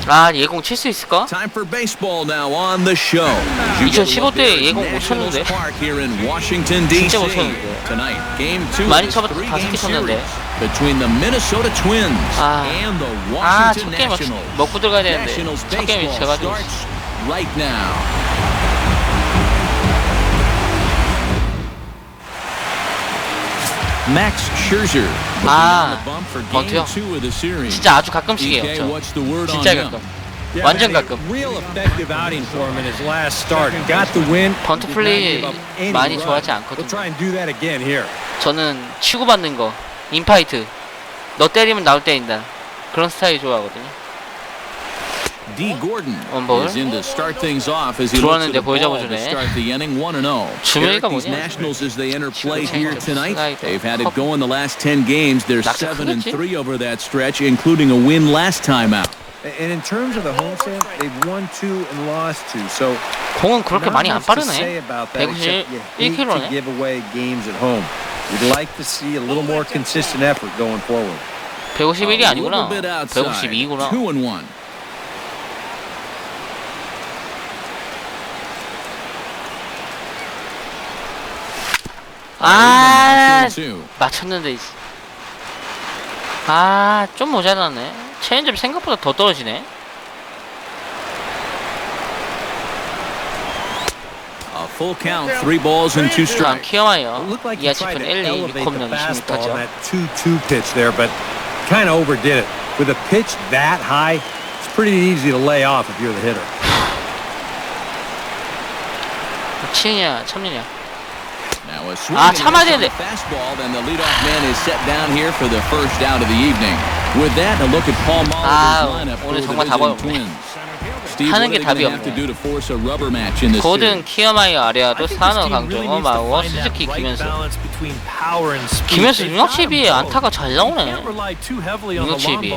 아, 예공 칠 수 있을까? 2015때 예공 못 쳤는데. 진짜 못 쳤는데. 많이 쳐봤다 5개 쳤는데. 첫 게임 먹고 들어가야 되는데 첫 게임이 져가지고. 번트요? 진짜 아주 가끔씩이에요. 저 진짜 가끔. 완전 가끔. 번트 플레이 많이 좋아하지 않거든요. 저는 치고받는 거, 인파이트. 너 때리면 나올 때린다. 그런 스타일 좋아하거든요. 원볼 들어왔는데 보여줘보 주네. 주명이가 뭐냐? 낙차 크겠지? And in terms of the home stand, they've won 2 and lost 2. So 공은 그렇게 많이 안 빠르네. 191km네. Give away games at home. You'd like to see a little more consistent effort going forward. 151이 아니구나. 152구나. 맞췄는데. 좀 모자라네. 체인지업이 생각보다 더 떨어지네. Full count, 3 balls and 2 strikes. 키어마이어. 이하 치픈 1, 2, 6홈런 26타죠. 2-2 pitch there, but kind of overdid it. With a pitch that high, it's pretty easy to lay off if you're the hitter. 치느냐, 참느냐. 참아야 되는데. Fastball, and the leadoff man is set down here for the first out of the evening. With that, a look at Paul Moller's lineup for the visiting Twins. 하는 게 답이 없네. 고든, 키어마이어, 아레아도, 사너, 강정호, 마우어, 스즈키, 김현수. 김현수 672에 안타가 잘 나오네. 672.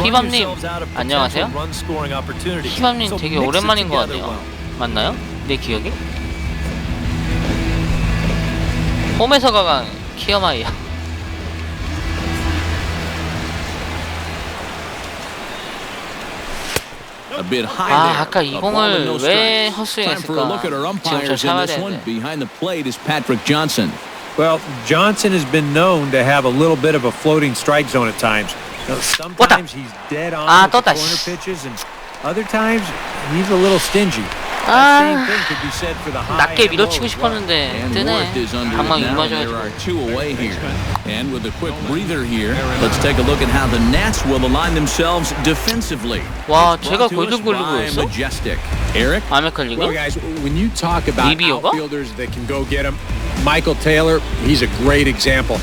희밤님 안녕하세요. 희밤님 되게 오랜만인 것 같네요. 맞나요? 내 기억이? 홈에서 가간 키어마이어. 아까 이 공을 왜 헛스윙했을까? 지금 저 참아야 되는데. Well, Johnson has been known to have a little bit of a floating strike zone at times. Sometimes he's dead on with the corner pitches, and other times he's a little stingy. 낮게 밀어치고 싶었는데 뜨네. 방망이 맞아가지고. And with a quick breather here, let's take a look at how the Nats will align themselves defensively. 와, 제가 골든글러브였어? Eric? 아메리칸 리그? Well, guys, when you talk about outfielders that can go get him, Michael Taylor, he's a great example.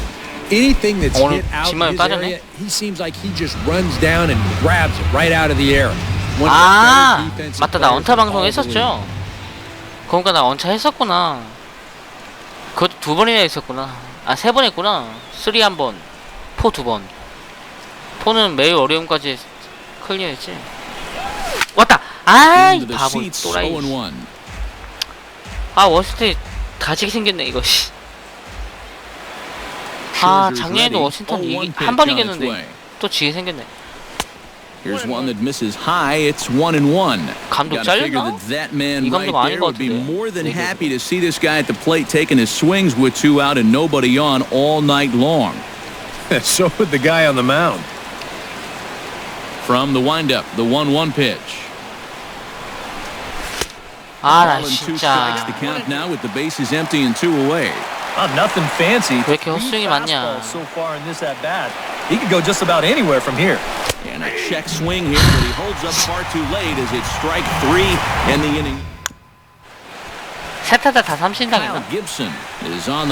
Anything that's hit out in his area, he seems like he just runs down and grabs it right out of the air. 맞다, 나 언타 방송 했었죠. 그러니까 나 언차 했었구나. 그것도 2번이나 했었구나. 3번 했구나. 3 1번, 4 2번. 4는 매우 어려움까지 클리어했지. 왔다! 이 바보 또라이. 워싱턴이 가지게 생겼네 이거. 작년에도 워싱턴 한 번 이겼는데 또 지게 생겼네. Here's one that misses high. It's 1-1. 감독 잘렸나? 이 감독 아닌 것 같은데. More than happy to see this guy at the plate taking his swings with 2 out and nobody on all night long. So would the guy on the mound. From the windup, the 1-1 pitch. 나 진짜. The count now with the bases empty and 2 away. Nothing fancy. 왜 이렇게 헛스윙이 많냐? So far in this at bat, he could go just about anywhere from here. And a check swing here, but he holds up far too late as it's strike 3 in the inning. 세 타자 다 삼진 당했나?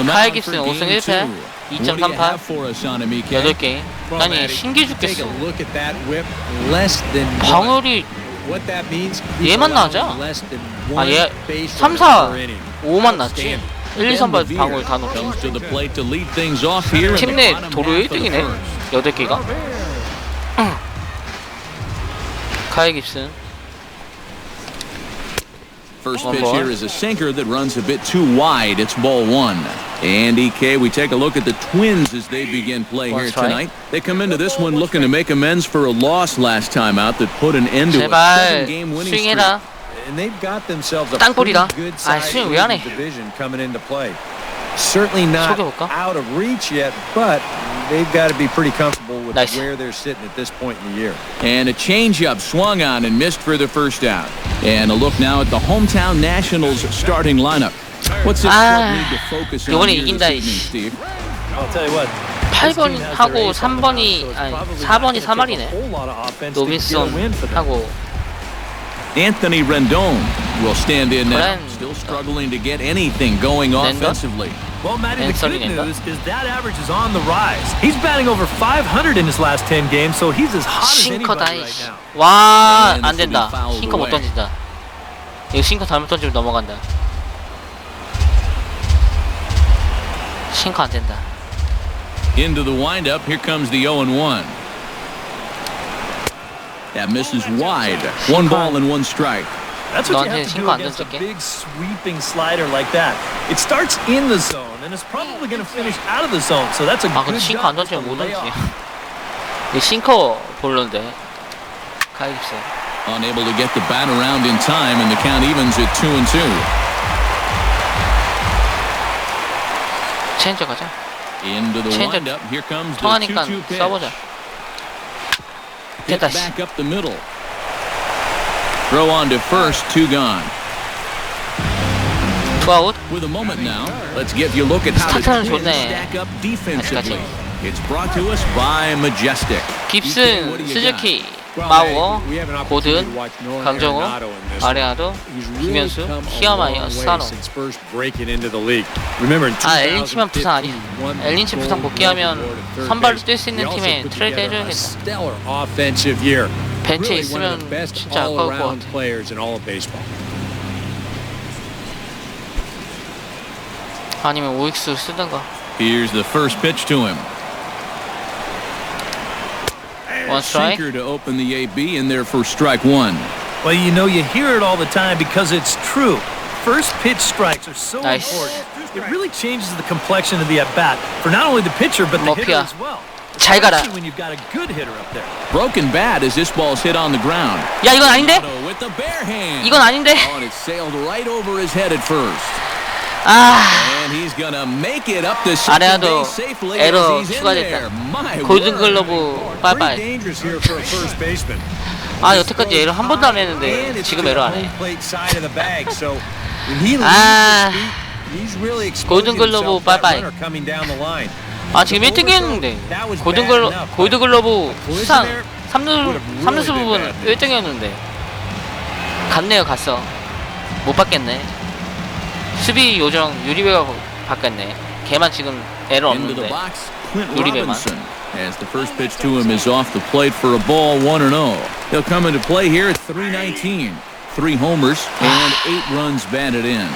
카이 깁슨 5승 1패 2.38 8개. 아니 신기 죽겠어. 방울이 얘만 나자. 얘 3, 4, 5만 났지. 1, 2, 3번 방울 다 넣었어. 팀 내 도루 1등이네 8개가. 카이 깁슨. First pitch here is a sinker that runs a bit too wide. It's ball 1. And EK, we take a look at the Twins as they begin play here tonight. They come into this one looking to make amends for a loss last time out that put an end to a 7-game winning streak. And they've got themselves a 땅볼이다. pretty good 아, size 스윙 왜 안 해? division coming into play. Certainly not 속여볼까? out of reach yet, but they've got to be pretty comfortable with 나이스. where they're sitting at this point in the year. And a changeup swung on and missed for the first out. And a look now at the hometown Nationals starting lineup. What's this club need to focus on 이번에 here 이긴다, this evening, Steve? I'll tell you what. 8번하고 3번이 아니 4번이 3할이네. 로빈슨하고 Anthony Rendon will stand in now, still struggling to get anything going offensively. Well, Matty, the good news is that average is on the rise. He's batting over 500 in his last 10 games, so he's as hot as 싱커다. anybody right now. 와, 안 된다. 싱커 못 던진다. 이거 싱커 잘못 던지면 넘어간다. 싱커 안 된다. Into the windup, here comes the 0-1. That misses wide. 1 ball and 1 strike. That's what you have to do against a big sweeping slider like that. It starts in the zone and it's probably going to finish out of the zone. So that's a 아, 근데 good 싱커 안 job. 던지면 못 던지지. 이 싱커 볼런데. 가입세. Unable to get the bat around in time, and the count evens at 2-2. 체인저 가자. Into the 체인저 windup, here comes the 통하니까 2-2 pitch. 써보자. Hit 됐다. 씨. back up the middle. Throw on to first, 2 gone. 투아웃. With a moment now, let's give you a look at how the 스타트는 Twins 좋네. stack up defensively. It's brought to us by Majestic. 깁슨, 스즈키, 마우어, 고든, 강정호, 아레아도, 김현수, 히어마이어, 스타노. 아, 엘린 치면 부상 아니야. 엘린 치 부상 복귀하면 선발로 뛸 수 있는 팀에 트레이드 해줘야겠다. 벤치에 있으면 진짜 아까울 것 같아. 아니면 오익수 쓰든가. Here's the first pitch to him. One strike. Sinker to open the AB in there for strike 1. Well, you know, you hear it all the time because it's true. First pitch strikes are so Nice. important. It really changes the complexion of the at-bat for not only the pitcher but the hitter as well. 잘 가라. Especially when you've got a good hitter up there. Broken bat as this ball's hit on the ground. 야, 이건 아닌데? With the bare hand. 이건 아닌데? Oh, and it sailed right over his head at first. 아, And he's gonna make it up the second 아레아도 base safely as 에러 he's in there. 추가됐다. My 골든글러브 빠이빠이. 아, 여태까지 에러 한 번도 안 했는데 지금 에러 안 해. 아, 골든글러브 빠이빠이. 아, 지금 1등 했는데 골든글러브 수상 3루수 부분 1등이었는데 갔네요. 갔어. 못 받겠네. 수비 요정 유리배가 바뀌었네. 걔만 지금 에러 Into the 없는데 box, Clint 유리배만. Robinson. As the first pitch to him is off the plate for a ball, 1-0. He'll come into play here at 319. 3 homers and 8 runs batted in.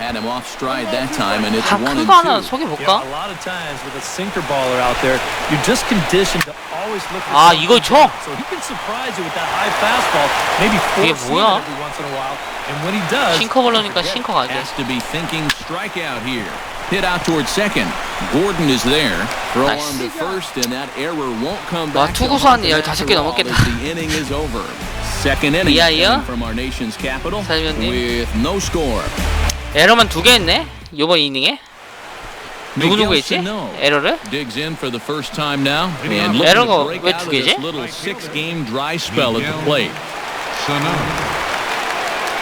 Had him off stride that time, and it's 1-2. 하나 속여볼까? A lot of times with a sinker baller out there, you're just conditioned to always look for 아, 이걸 쳐? so he can surprise you with that high fastball, maybe 이게 force it 뭐야? every once in a while. And when he does, 싱커 벌러니까 싱커 가게. Has to be thinking strikeout here. Hit out towards second. Gordon is there. Throw Nice. on to first, and that error won't come 와, back. 투구수 한 15개 넘었겠다. As the inning is over. Second inning 이하이요? from our nation's capital 사장님. with no score. 에러만 2개 했네? 요번 이닝에? 누구 했지? 에러를? Digs in for the first time now and looking 에러가 to break 왜 out 두 of this 개지? little 6-game dry spell at the plate.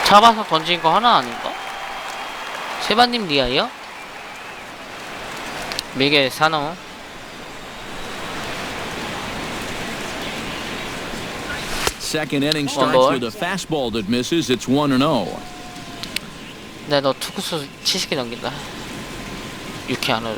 잡아서 던진 거 하나 아닌가? 세반님 리아이요? 미겔 사노. Second inning starts with a fastball that misses. It's 1-0. 네, 너 투구수 70개 넘긴다. 6회 안으로.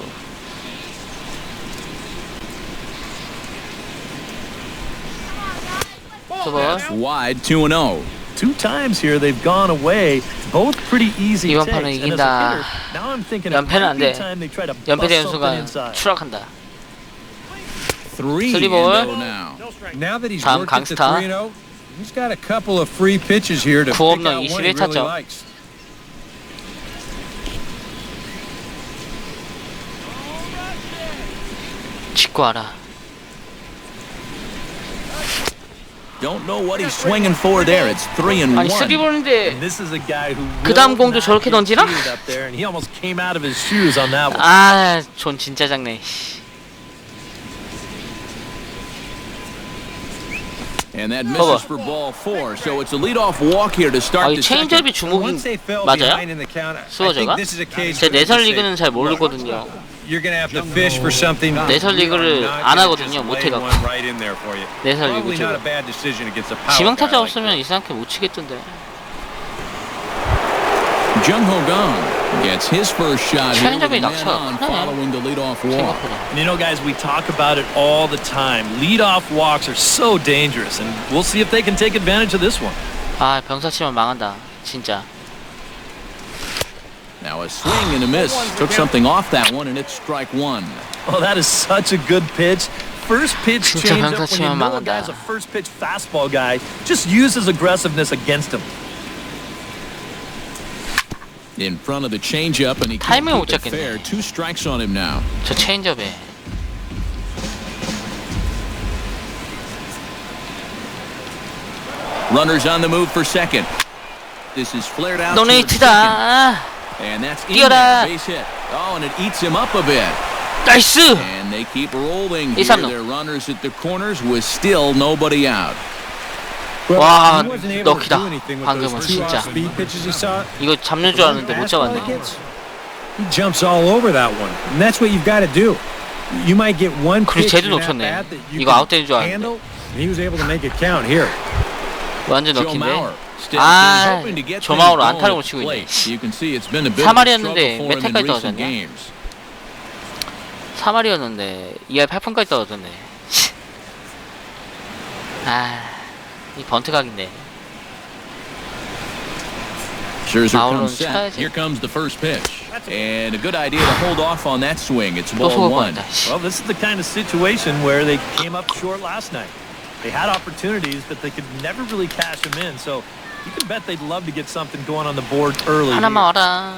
That's wide, 2-0. 2 times here they've gone away, both pretty easy 이번 takes. 판은 And as a 이긴다. hitter, now I'm thinking 연패는 안 돼. every time they try to 연패된 bust something 순간 inside. 추락한다. 3-0 now. Now that he's 다음 worked at the 강스타. 3-0, he's got a couple of free pitches here to pick out 9홈런 one he really 21타점. likes. 믿고 알아. Don't know what he's swinging for there. It's 3-1. 아니 3볼인데 And this is a guy who 그 다음 공도 저렇게 will not 던지나? get cheated up there, and he almost came out of his shoes on that one. 아, 존 진짜 작네. And that misses for ball 4. So it's a leadoff walk here to start 아, 이 the second. 체인지업이 주목인 맞아요? 수어저가? 제 내설 리그는 잘 모르거든요. 내설 리그를 안 하거든요. 못 해갖고. 내설 리그 쪽. 지명타자 없으면 이상하게 못 치겠던데. Jung-ho Gong gets his first shot here with a 체인지업이 man 낙차가 on 크네. following the leadoff walk. 생각보다. And you know, guys, we talk about it all the time. Leadoff walks are so dangerous, and we'll see if they can take advantage of this one. 아, 병사 치면 망한다. 진짜. Now a swing and a miss. Took something off that one, and it's strike 1. Oh, that is such a good pitch. First pitch 진짜 change up 병사 when you 치면 know a 망한다. guy's a first pitch fastball guy. Just use his aggressiveness against him. In front of the changeup, and he can't 타이밍을 못 keep it 잡겠네. fair. 2 strikes on him now. 저 체인지업에. Runners on the move for second. This is flared out. 노네이트다. And that's in 뛰어라. there, base hit. Oh, and it eats him up a bit. 나이스. And they keep rolling here. 1-3루. Their runners at the corners with still nobody out. 와, 럭키다. 방금은 진짜. 이거 잡는 줄 알았는데 못 잡았네. He jumps all over that one, and that's what you've got to do. You might get one 그리고 pitch 쟤도 in that 놓쳤네. bat that you 이거 can 아웃되는 줄 알았는데. handle, and he was able to make it count here. 완전 Joe 럭키인데. Mauer steps in, 아, hoping to get 조 things 마우로 going 안타를 at 못 치고 있네. plate. You can see it's been a bit of a struggle 3할이었는데 for 몇 him in 회까지 recent 떨어졌냐? games. 3할이었는데 2할 8푼까지 떨어졌네. 아, 이 번트각인데. Scherzer 마우로는 comes set. 쳐야지. Here comes the first pitch. And a good idea to hold off on that swing. It's 또 ball 속을 1. 뻔했다. Well, this is the kind of situation where they came up short last night. They had opportunities, but they could never really cash them in. So you can bet they'd love to get something going on the board early. 하나만 와라.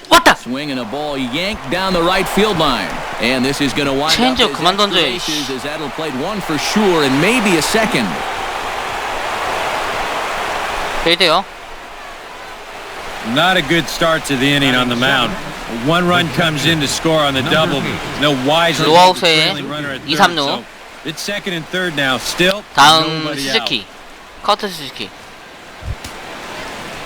왔다. Swing and a ball yanked down the right field line. And this is going to wind up 체인지업 as 그만 던져, extra bases as that'll play one for sure and maybe a second. 돼요. Not a good start to the inning on the mound. One run comes in to score on the double. No wiser than the 노아웃에 trailing runner at 2, third. 3루. So it's second and third now. Still 다음 nobody out. 스즈키. 커트 스즈키.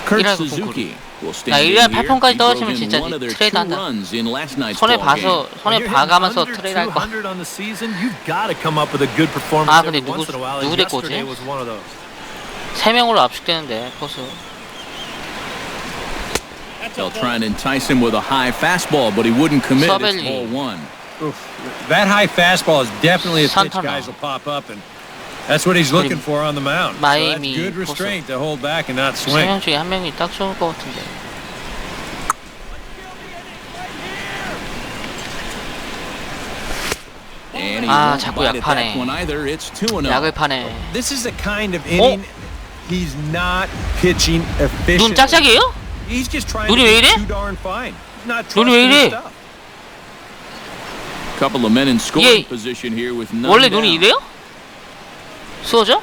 Kurt 1할 Suzuki will 야, stand 1할 in here. 8푼까지 He 떨어지면 drove in 진짜 one of their 트레이드 two 한다. runs in last night's 손에 ball 봐서 game. 손에 봐가면서 트레이드 할 거. 200 on the season, you've got to come up with a good performance 아, every 근데 once in a while. 누구 And 데리고 오지? yesterday was one of those. 3명으로 압축되는데 포수. They'll try and entice him with a high fastball, but he wouldn't commit. It's 서벨리. ball 1. Oof. That high fastball is definitely a pitch 산타나. guys will pop up, and that's what he's looking for on the mound. So that's 마이애미 good 포수. restraint to hold back and not swing. 3명 중에 1명이 딱 좋을 것 같은데. And he 아, won't 자꾸 bite at that 약파네. one either. It's 2-0. 약을 파네. This is the kind of inning he's not pitching efficiently. 눈 짝짝이에요? He's just trying 눈이 to 왜 be 이래? too darn fine. He's not 눈이 왜 trusting his 이래? stuff. Couple of men in scoring 이게 position here with none 원래 down. 눈이 이래요? 수어져?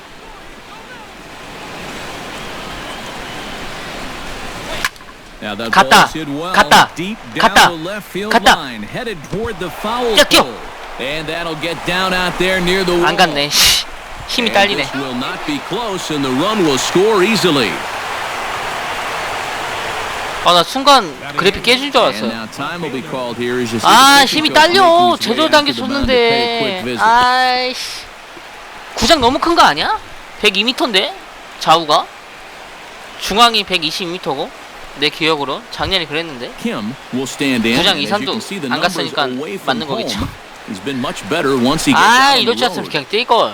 Now that 갔다. ball's hit well 갔다. deep down 갔다. the left field 갔다. line, headed toward the foul 야, 뛰어. pole. And that'll get down out there near the wall. 안 갔네. 씨. 힘이 And 딸리네. this will not be close, and the run will score easily. 아, 나 순간 그래픽 깨진 줄 And 알았어요. now time will be called here as this 아, pitcher 힘이 coach 딸려. making his way 제대로 out 당겨 to the mound to pay a quick 줬는데. visit. 아이씨. 구장 너무 큰 거 아니야? 102m인데? 좌우가? 중앙이 122m고? 내 기억으로 작년에 그랬는데. Kim will stand in. 구장 and as you 이상도 can see, the 안 numbers 갔으니까 away from 맞는 거겠죠. home. He's been much better once he gets 아, out on 이럴 줄 the 알았으면 road. 그냥 뛸걸.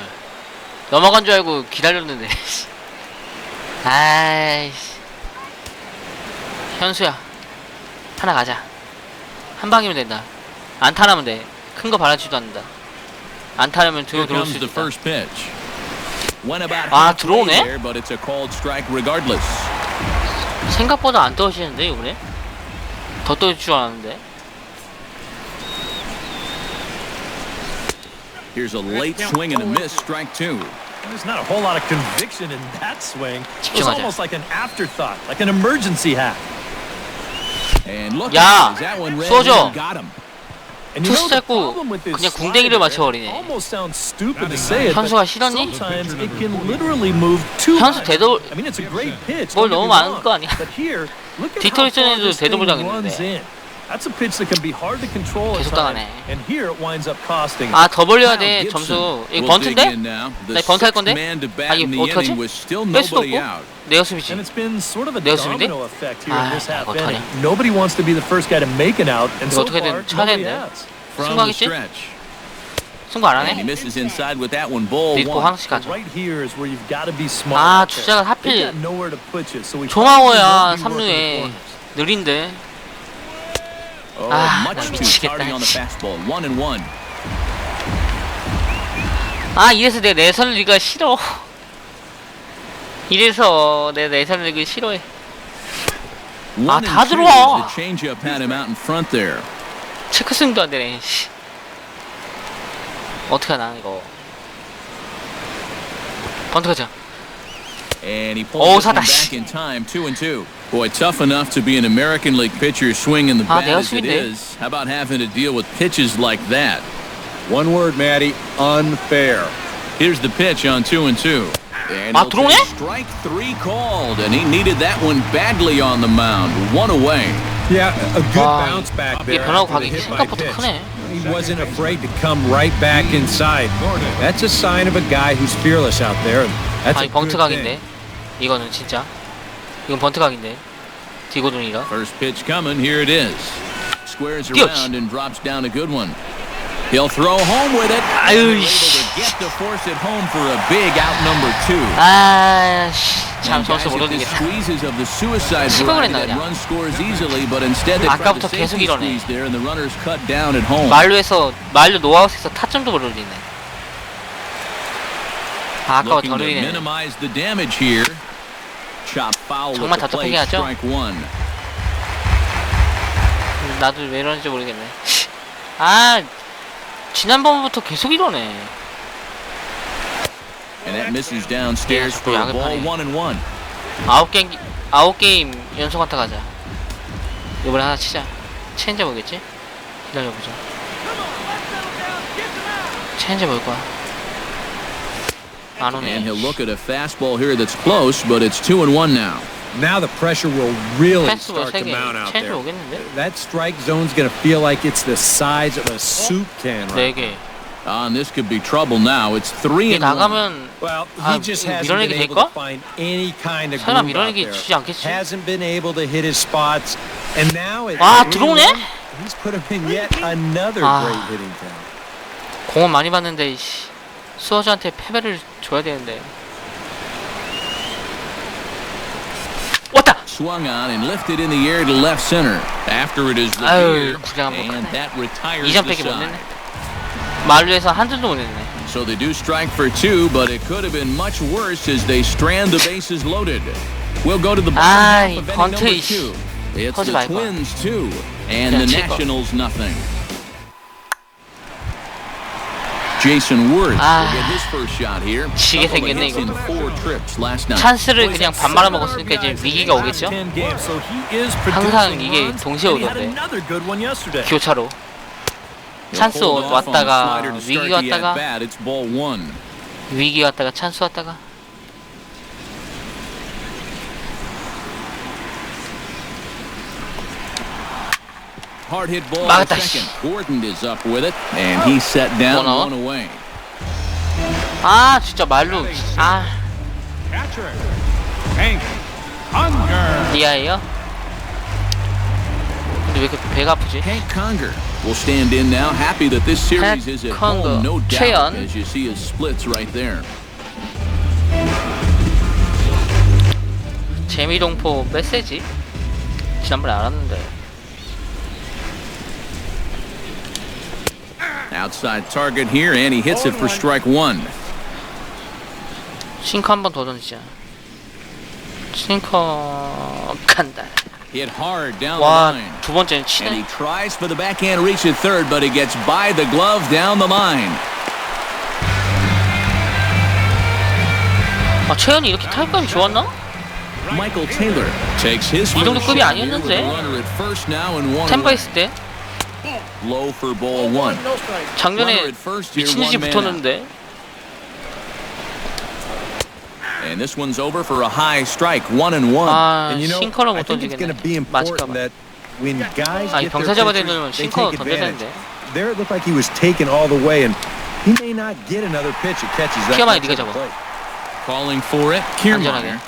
넘어간 줄 알고 기다렸는데. 아이씨. 현수야, 하나 가자. 한 방이면 된다. 안 타라면 돼. 큰 거 바라지도 않는다. 안 타려면 Here 들어올 comes 수 the 있다. first pitch. Went about 아, halfway 들어오네? there, but it's a called strike regardless. 생각보다 안 떨어지는데 이번에? 더 떨어질 줄 알았는데. Here's a late swing and a miss, strike two. There's not a whole lot of conviction in that swing. It was 집중하자. almost like an afterthought, like an emergency hack. And look, 야, that one read 쏘죠. got him. And you know 투수 the 잡고 problem with this 그냥 궁뎅이를 slider, 맞춰버리네. it almost sounds stupid to say it, but 현수가 싫었니? sometimes it can literally move too 현수 much. 대도 I mean, it's a great pitch. 뭘 don't 너무 get me 많은 wrong, 거 아니야? But here, look at 디토리 how far 전에도 this thing 대도보장했는데. runs in. That's a pitch that can be hard to control at 계속 times, 당하네. and here it winds up costing. 아, 더 벌려야 돼. 점수. 이거 번트인데? 나 번트 할 건데? 아, 이거 어떡하지? 뺄 수도 없고. 내가 수비지. And it's been sort of a 내가 수비인데? domino effect here in this half 이거 inning. 어떡하냐? Nobody wants to be the first guy to make an out, and 이거 so 어떻게든 far, 쳐야 nobody 되는데? has. From the 승부하겠지? stretch. 승부 안 And he 하네? misses inside with that one. Ball 믿고 one. 항시 가죠. Right here is where you've got to be smart. 아, out there. 주자가 They've 하필 got nowhere to put you, so we 조마워야 probably won't be working the 3루에 corners. 느린데. Oh, 아, much 나 too 미치겠다. tardy on the fastball. 1-1. 아, 이래서 내 내셔널 리그가 싫어. 이래서 내 내셔널 리그 싫어해. 아, 다 들어와. The changeup had him out in front there. 체크 스윙도 안 되네. 씨. 어떻게 하나 이거. 번트 가자. And he pulls this one 사다, back in time. 2-2. Boy, tough enough to be an American League pitcher swinging the bat 내가 as it 수비인데. is. How about having to deal with pitches like that? One word, Matty, unfair. Here's the pitch on 2-2. And 아, he'll 들어오네? take strike three called, and he needed that one badly on the mound. One away. Yeah, a good 와, bounce back 이게 there. 변화구 after the 가격이 hit by 생각보다 pitch. 크네. He wasn't afraid to come right back inside. That's a sign of a guy who's fearless out there. And that's a 아니 번트 good thing. 각인데. 이거는 진짜. 이건 번트 각인데. 디고든이라. First pitch coming. Here it is. Squares 뛰었지. around and drops down a good one. He'll throw home with it. 아유, Able to get to force it home for a big out number two. 아, 씨, 참 And 점수 guys, 못 if this 올리겠다. squeezes of the suicide 시각을 variety 했나, that 그냥. run scores easily, but instead they try to 아까부터 계속 safety 이러네. squeeze there, and the runners cut down at home. 말루 노아웃에서 타점도 못 올리네. 아, 아까워 Looking 더 to 올리네. minimize the damage here. Chop foul with 정말 the plate. 답답하게 하죠? Strike one. 나도 왜 이러는지 모르겠네. 아, 지난번부터 계속 이러네. And that misses downstairs 자꾸 for a 약을 ball. 파네. 1-1. 아홉 게임 연속 한타 가자. 이번에 하나 치자. 체인지 뭐겠지? 기다려보자. 체인지 뭘 거야? 안 And he'll 오네. look at a fastball here that's close, but it's 2-1 now. Now the pressure will really 패스볼 start to 3개. mount out 체인지 there. 오겠는데? That strike zone's going to feel like it's the size of a soup can right 4개. And this could be trouble now. It's 이게 3-1. 나가면 Well, 아, he just 이거 hasn't 밀어내기 been able to 될까? find any kind of 설마 groove out 밀어내기 there. 주지 않겠지? Hasn't been able to hit his spots, and now at 아, 들어오네? 81, he's put him in yet another 아. great hitting count. 공은 많이 받는데 씨, 수호주한테 패배를 줘야 되는데. 왔다! Swung on and lifted in the air to left center. After it is 아유, revered, 구장 한번 and 크네. that retires 2점밖에 the 못 side. 냈네. 말루에서 한 점도 못 냈네. So they do strike for two, but it could have been much worse as they strand the bases loaded. We'll go to the bottom 아이, half of inning 번트, number 이씨. two. It's 터지 the 말걸. Twins two, and 그냥 the 칠 거. Nationals nothing. Jason Worth will get his first shot here. 지게 Couple of 생겼네, hits in 이것도. 4 trips last night. 찬스를 그냥 반 말아 먹었으니까 이제 위기가 오겠죠? 항상 이게 동시에 오던데. 교차로. 찬스 Pulled off on the 왔다가 slider to start 위기 the 왔다가 at-bat. It's ball one. 위기 왔다가 찬스 왔다가. Hard hit ball 막았다, to second. 씨. Gordon is up with it, and he's set down 원아웃. one away. 아, 진짜 말루. 아, 리아예요? 근데 왜 이렇게 배가 아프지? Hank Conger will stand in now, happy that this series is at Conger. home, no doubt, 최연. as you see his splits right there. 재미동포 메시지? 지난번에 알았는데. Outside target here, and he hits it for strike one. 싱커 한 번 더 던지자. 싱커 간다. Hit hard down the 와, line. 두 번째는 And he 치네. tries for the backhand reach at third, but he gets by the glove down the line. 아 최현이 이렇게 타격감이 좋았나? Michael Taylor takes his 이 정도 first 급이 shot here with 아니었는데. the runner at first now and one 템바 away. 있을 때 Low for ball one. 작년에 Runner at first here, 미친 듯이 one man out. 붙었는데. And this one's over for a high strike, 1-1. 아 And you know, 싱커를 I 못 think it's going to be 던지겠네. important 맞을까봐. that when guys 아니 get their 병사 잡아야 pitches, 되려면 they 싱커 take 던져야 advantage. 되는데. There it looked like he was taken all the way, and he may not get another pitch that catches that. 키아마이 네가 잡아. Calling for it, Kiermaier. 안전하게.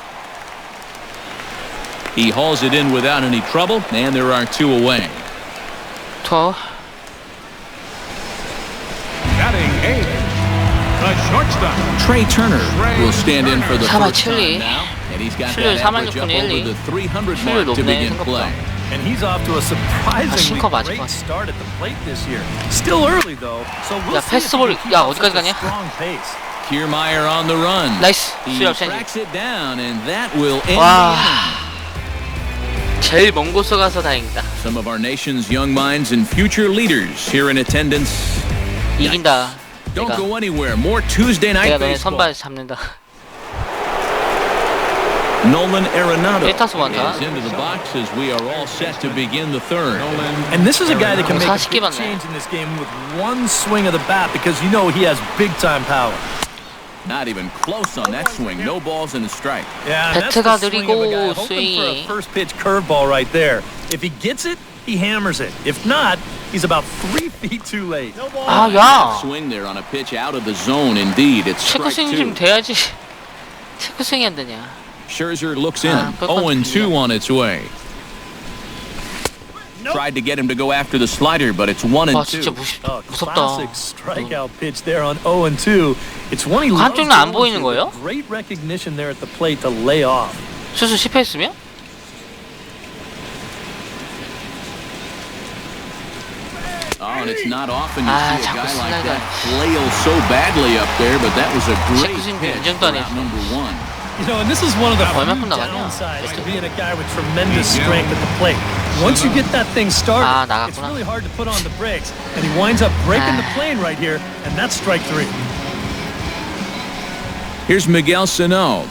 He hauls it in without any trouble, and there are two away. 더. Batting eighth, the shortstop. Trey Turner will stand in for the 사마 first time 칠리. now, and he's got 출루율 that average up 46분의 over 1리. the 300 출루율 mark to 높네, begin 생각보다. play. And he's off to a surprisingly 싱커 맞을 것 great 같아. start at the plate this year. Still early though, so we'll 야, see if he 패스볼, can keep 야, up 어디까지 such a 가냐? strong pace. Kiermaier on the run. 나이스. He 수렵 체인지. tracks it down, and that will end 와. the inning. 제일 먼 곳에 가서 다행이다. Some of our nation's young minds and future leaders here in attendance. 이긴다. Don't 내가 go anywhere. More Tuesday night 너네 baseball. 선발 잡는다. Nolan Arenado 일타수 많다. is into the box as we are all set to begin the third. And this is a guy that can make a 40개 big 받네. change in this game with one swing of the bat because you know he has big time power. Not even close on that swing. No balls and a strike. Yeah, and that's 배트가 the swing of a guy 느리고 hoping for a 스윙이. first pitch curveball right there. If he gets it, he hammers it. If not, he's about 3 feet too late. 아, 야. Swing there on a pitch out of the zone. Indeed, it's 체크 strike 스윙 two. 좀 돼야지. 체크 스윙이 안 되냐. Scherzer looks in. 아, 0-2 on its way. Tried to get him to go after the slider, but it's 1-2. 와 진짜 무섭다. Classic strikeout pitch there on 0-2. It's one he loves 한쪽은 안 going 보이는 to. 거예요? Great recognition there at the plate to lay off. 수술 실패했으면? Oh, and it's not often you 아, see a 자꾸 guy like 슬라이더. that flail so badly up there, but that was a great 체크 스윙 pitch 인정도 for 안 out 했어. number one. You know, and this is one of the 얼마큼 few 나가냐? downsides to being a guy with tremendous strength at the plate. Once you get that thing started, 아, it's 나갔구나. really hard to put on the brakes, and he winds up breaking the 아. plane right here, and that's strike three. Here's Miguel Sano.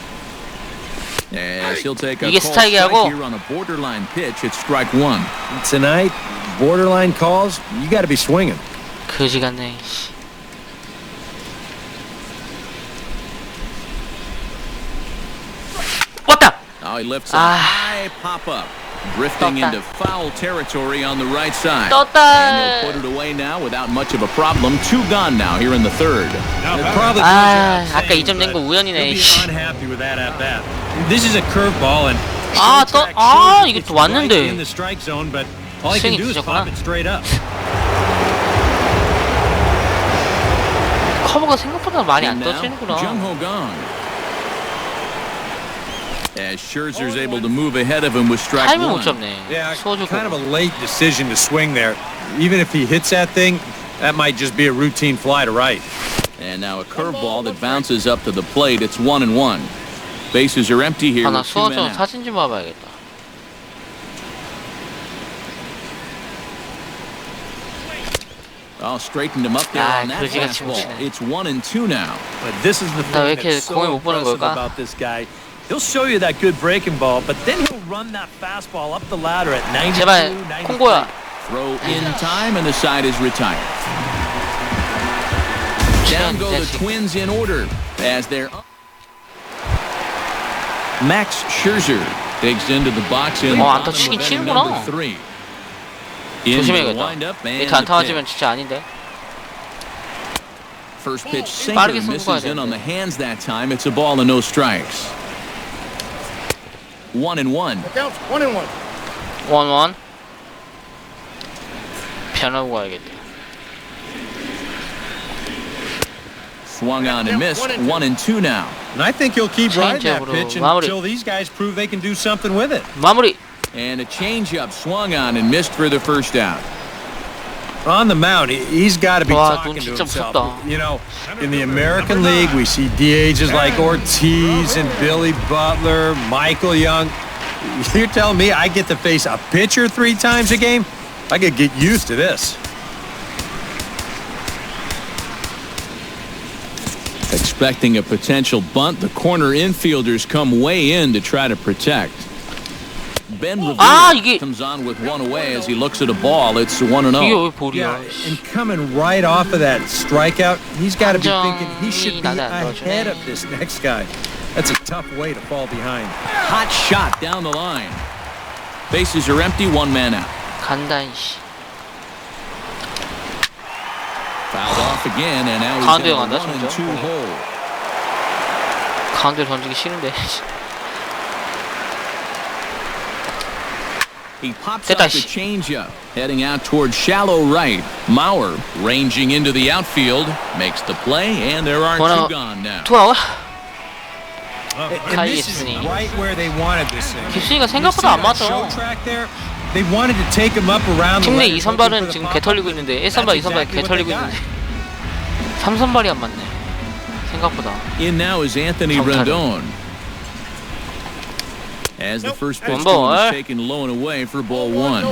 As he'll take a 이게 call 스트라이크하고. strike here on a borderline pitch. It's strike one. Tonight, borderline calls, you got to be swinging. 거지 같네. 왔다. Now he lifts a Ah. high pop-up, drifting 떴다. into foul territory on the right side. 떴다. And they'll put it away now without much of a problem. Two gone now here in the third. Probably 아, 아까 2점 낸 거 우연이네. 씨. Unhappy with that at bat. This is a curveball and 아, 이게 또 in 왔는데. the strike zone, but all he can 스윙이 do is 늦었구나. pop it straight up. 커버가 생각보다 많이 안 And now, 떠지는구나. Jung-ho Gong. As Scherzer's able to move ahead of him with strike 타이밍 못 one. 잡네. Yeah, 수어주고. kind of a late decision to swing there. Even if he hits that thing, that might just be a routine fly to right. And now a curveball that bounces up to the plate. It's 1-1. Bases are empty here 아, 나 with two men 수어줘 out. 사진 좀 봐봐야겠다. Oh, straightened him up there 아, on that 그지같이 fastball. 못 치네. It's 1-2 now. But this is the 나 왜 thing 이렇게 that's so 공을 못 보는 impressive 걸까? about this guy. He'll show you that good breaking ball, but then he'll run that fastball up the ladder at 92, 제발 93. 콩고야. Throw in time, and the side is retired. Down go the Twins in order as they're up. Max Scherzer digs into the box in the 안타 bottom 치긴 of inning 치는구나. number 3. In the 조심해야겠다. windup and 이렇게 안타 the 맞으면 pitch. 진짜 아닌데. First pitch 빠르게 sinker 승부가 misses in on the 되는데. hands that time. It's a ball and no strikes. 1-1. 원원. 변하고 가야겠다. Swung on and missed. 1-2 now. And I think he'll keep riding that Changeup으로 pitch 마무리. until these guys prove they can do something with it. 마무리. And a changeup swung on and missed for the first out. On the mound, he's got to be 와, talking 눈 to 진짜 himself. 무섭다. You know, in the American League, we see DHs like Ortiz and Billy Butler, Michael Young. You're telling me I get to face a pitcher 3 times a game? I could get used to this. expecting a potential bunt. The corner infielders come way in to try to protect. Ben Revere comes on with one away as he looks at a ball. It's 1-0. Yeah, and coming right off of that strikeout, he's got to be thinking he should be ahead of this next guy. That's a tough way to fall behind. Hot shot down the line. Bases are empty, one man out. 간다 이씨. Fouled off again, and now he's in a 1-2 hole. 가운데로 던지기 싫은데. He pops up the changeup, heading out towards shallow right. Mauer ranging into the outfield, makes the play, and there are two gone now. And this is right where they wanted this thing. 깁슨이가 생각보다 안 맞아. They wanted to take him up around the 팀 내 2선발은 지금 개털리고 있는데 1선발, 2선발 개털리고 있는데 3선발이 안 맞네. 생각보다. In now is Anthony Rendon. As the first pitch is taken low and away for ball one.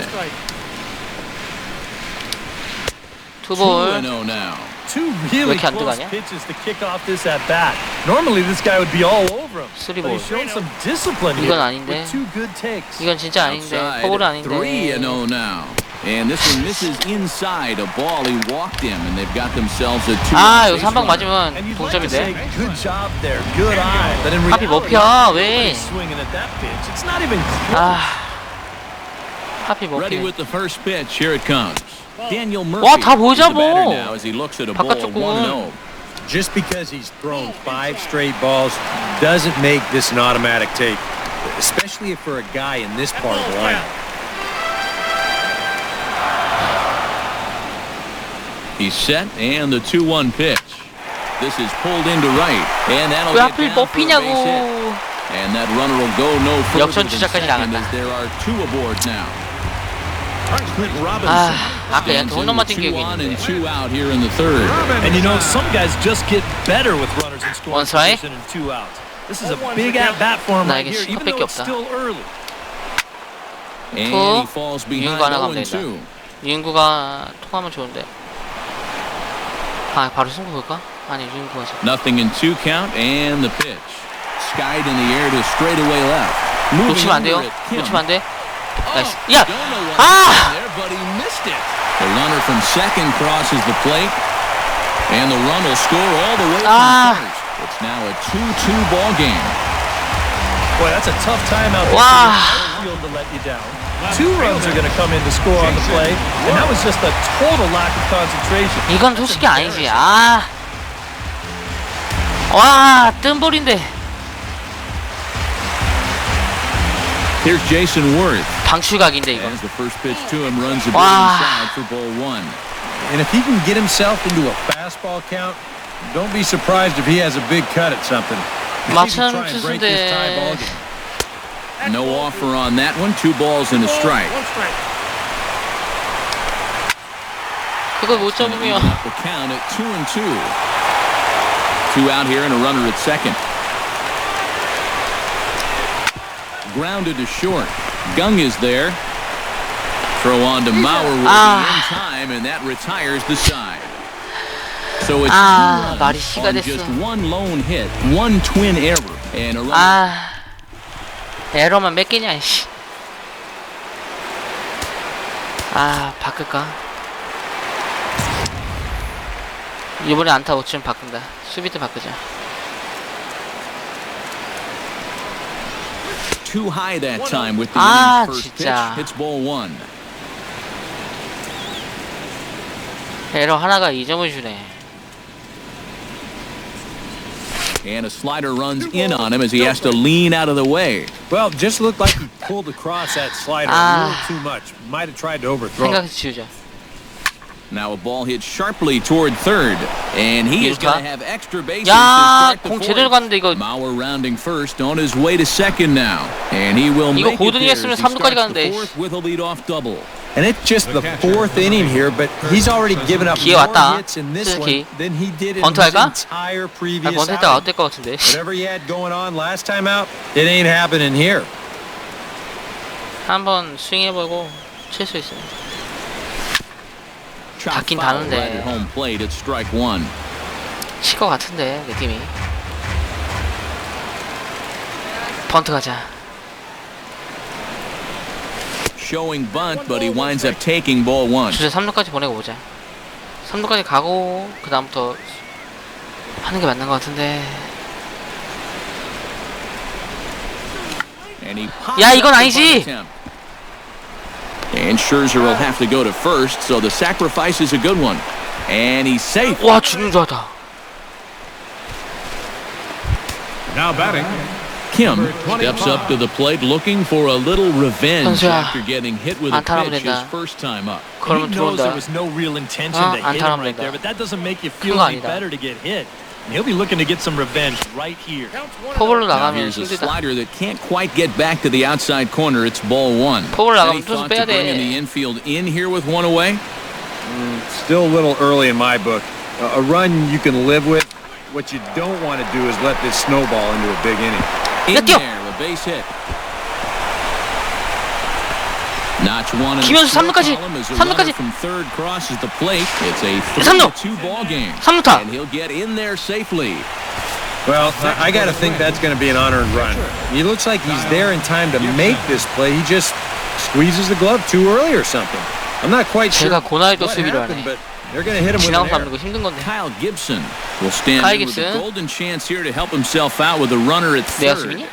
2볼. 2-0 now. Two really close pitches to kick off this at bat. Normally this guy would be all over him. 3볼. But he's shown some discipline here with two good takes. 이건 진짜 아닌데. 4볼은 아닌데. 3-0 now. And this one misses inside a ball he walked him, and they've got themselves a 2. 아, 여기 3방 맞으면 동점인데. Good job there. Good eye. But in 하피 못 펴. 왜? swinging at that pitch. It's not even 아. 하피 못 Ready 펴. with the first pitch. Here it comes. Daniel Murphy. 와, 다 보자 뭐. Now as he looks at a ball 1-0. Just because he's thrown 5 straight balls doesn't make this an automatic take, especially for a guy in this part of the line. He's set, and the 2-1 pitch. This is pulled into right, and that'll 왜 get 하필 down for a base hit. 뽑히냐고. And that runner will go no further 역전 than 주자까지 second 나간다. as there are 2 aboard now. 아, 아까 얘한테 홈런 맞은 기억이 2 on 있는데. and 2 out here in the third. And you know, some guys just get better with runners in scoring 원스트라이크? position and 2 outs. This is a big at bat for him right 나에게 here, even 싱크밖에 though it's 없다. still early. And he falls behind 유인구 하나 가면 0-2. 유인구가 통하면 좋은데. 아, 바로 승부 볼까? 아니, 유인구가 지금. Nothing in 2 count, and the pitch. Skied in the air to straightaway left. 놓치면 안 돼요. under it, Kim. 놓치면 안 돼. 나이스. 야! Don't know what 아! happened there, but he missed it. The runner from second crosses the plate, and the run will score all the way from first. It's now a 2-2 ball game. Boy, that's a tough time out there Wow. for the field to let you down. 2 runs are going to come in to score on the play, and that was just a total lack of concentration. 이건 솔직히 아니지. 아. 와, 뜬볼인데. Here's Jason Worth. 방출각인데 이거. As the first pitch to him runs a bit Wow. inside for ball 1. And if he can get himself into a fastball count, don't be surprised if he has a big cut at something. Maybe try 맞춰는 and break this tie ball 투수인데. game. No offer on that one. 2 balls and a strike. 그걸 못 잡으면. The count at 2-2. 2 out here and a runner at second. Grounded to short. Gung is there. Throw on to Mauer will be in time, and that retires the side. So it's 2 말이 runs 씨가 on 됐어. just 1 lone hit, 1 twin error, and a runner. 아. 에러만 몇 개냐, 씨. 아, 바꿀까? 이번에 안타 못 치면 바꾼다. 수비 때 바꾸자. Too high that time with the 아, first pitch. 진짜. Hits ball 1. 에러 하나가 2점을 주네. And a slider runs in on him as he has to lean out of the way. Well, just looked like he pulled across that slider a little too much. Might have tried to overthrow it. 생각해서 지우자. Now a ball hit sharply toward third, and he is going to have extra bases to 야, start the 공 제대로 fourth. 갔는데 이거. Mauer rounding first on his way to second now, and he will 이거 make it 고든이 there 했으면 as he 3루까지 starts the 가는데. fourth with a leadoff double. And it's just the 4th inning here, but he's already given up 기회 more 왔다. hits in this 슬기. one than he did in 번트 his 할까? entire previous 번트 했다가 outing. 아웃될 것 같은데. Whatever he had going on last time out, it ain't happening here. 한번 스윙해보고 칠 수 있어요. Chop 닿긴 foul 닿는데. right at home plate at strike 1. 칠 것 같은데 느낌이. 번트 가자. Showing bunt, but he winds up taking ball one. 주제 3루까지 보내고 오자. 3루까지 가고 그 다음부터 하는 게 맞는 것 같은데. And he 야, 이건 아니지. And Scherzer will have to go to first, so the sacrifice is a good one. And he's safe. 와, 죽는 줄 알았다. Now batting. Kim steps up to the plate looking for a little revenge 선수야, after getting hit with a 안타하면 pitch his 된다. first time up. 그러면 He knows there 들어온다. was no real intention to hit him 안타하면 right there, 된다. but that doesn't make you feel 거 any 아니다. better to get hit. And he'll be looking to get some revenge right here. 포볼로 Now 나가면 here's a 힘들다. slider that can't quite get back to the outside corner. It's ball one. 포볼 나가면 Any 투수 thought 빼야 to bringing 돼. the infield in here with one away? Still a little early in my book. A run you can live with. What you don't want to do is let this snowball into a big inning. In 뛰어. there, a base hit. Notch one in the 김현수 score 3루까지. column as a 3루까지. runner from third crosses the plate. It's a 3루. 3-2 ball game. 3루타. And he'll get in there safely. Well, I got to think that's going to be an unearned run. He looks like he's there in time to make this play. He just squeezes the glove too early or something. I'm not quite sure 제가 고난이도 what 수비를 happened, 하네. but they're going to hit him with 지나고 an error. 잡는 거 힘든 건데. Kyle Gibson will stand Kyle in with a Gibson. golden chance here to help himself out with a runner at 내가 third. 수비니?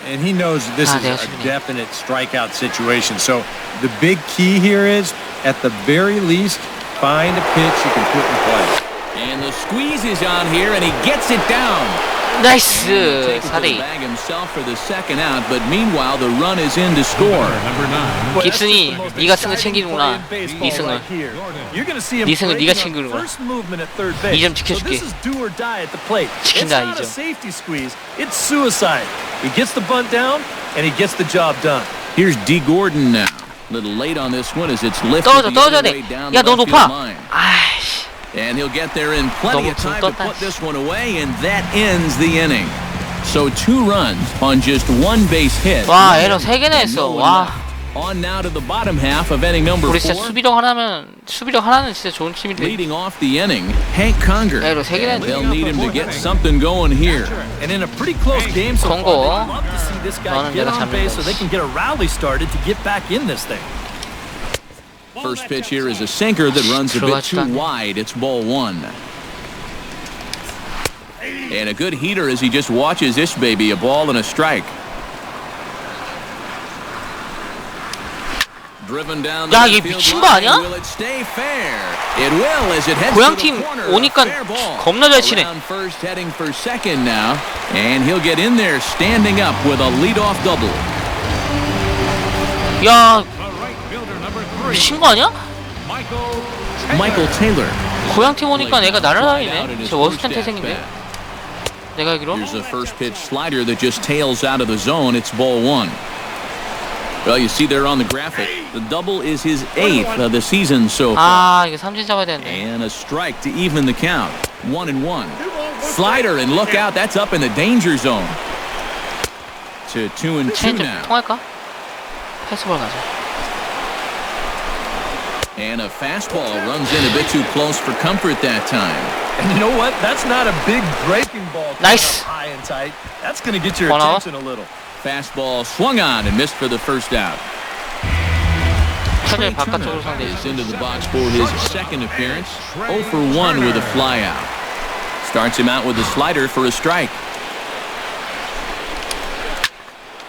And he knows this is 내가 a 수비네. definite strikeout situation. So the big key here is, at the very least, find a pitch you can put in play. And the squeeze is on here, and he gets it down. 나이스. Take it to the 4대2. bag himself for the second out, but meanwhile the run is in to score. Number 9. Boy, that's 깁슨이 just the most 네가 승을 exciting 챙기는구나. play in baseball 네 승을. right here. You're going to see him 네 승을 breaking 네가 up 챙기는구나. first movement at third base. 이 점 So 지켜줄게. this is do or die at the plate. It's 지킨다, not 이 점. a safety squeeze. It's suicide. He gets the bunt down and he gets the job done. Here's D. Gordon now. A little late on this one as it's lifted 떨어져, the 떨어져야 other 돼. way down 야, the 너 left 높아. field line. 아이씨. And he'll get there in plenty 너무 of time 붕 to 떴다. put this one away, and that ends the inning. So 2 runs on just 1 base hit. 와, 에러 3개나 And 했어. no one 와. left. On now to the bottom half of inning number 우리 진짜 4. 수비력 하나는 진짜 좋은 팀인데. Leading off the inning, Hank Conger. 에러 3개나 They'll 했네. need him to get something going here. And in a pretty close game so far, 경고. they'd love to see this guy 너는 get 내가 on base 잡는다. so they can get a rally started to get back in this thing. First pitch here is a sinker that runs a bit too 들어가지도 않네. wide. It's ball 1. And a good heater as he just watches this baby, a ball and a strike. Driven down the 야, 얘 field 미친 거 line. 아니야? Will it stay fair? It will as it heads 고향 to the 팀 corner. 오니까 A fair ball. 겁나 잘 치네. Around first, heading for second now, and he'll get in there, standing up with a leadoff double. 야, The right fielder, number 3. 미친 거 아니야? Michael Taylor. 고향 팀 오니까 애가 날아다니네. 저 워싱턴 태생인데. 내가 알기로. Here's a first pitch slider that just tails out of the zone. It's ball 1. Well, you see there on the graphic, the double is his 8th of the season so far. 아, 이거 삼진 잡아야 되는데. And a strike to even the count. 1-1. Slider, and look out, that's up in the danger zone. To 2-2 체인지 now. 통할까? 패스볼 가자. And a fastball runs in a bit too close for comfort that time. And you know what? That's not a big breaking ball. Nice. High and tight. That's going to get your One out. attention a little. Fastball swung on and missed for the first out. 차라리 바깥쪽으로 상대. Is into the box for his second appearance. 0 for 1 with a flyout. Starts him out with a slider for a strike.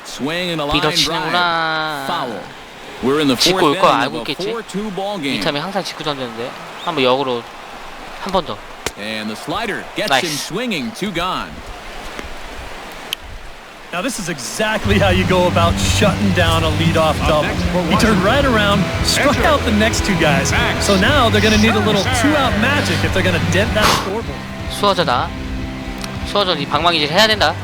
Swing and a line drive. 믿어치는구나. Foul. We're in the 짚고 fourth 올 거 inning 알고 of a 있겠지? 4-2 ball game. 이참에 항상 짚고 던졌는데 한번 역으로 한 번 더. And the slider gets Nice. him swinging, 2 gone. Now this is exactly how you go about shutting down a leadoff double. He turned right around, struck out the next 2 guys. So now they're going to need a little 2-out magic if they're going to dent that scoreboard. 수어져다. 수어져 이 방망이질 해야 된다.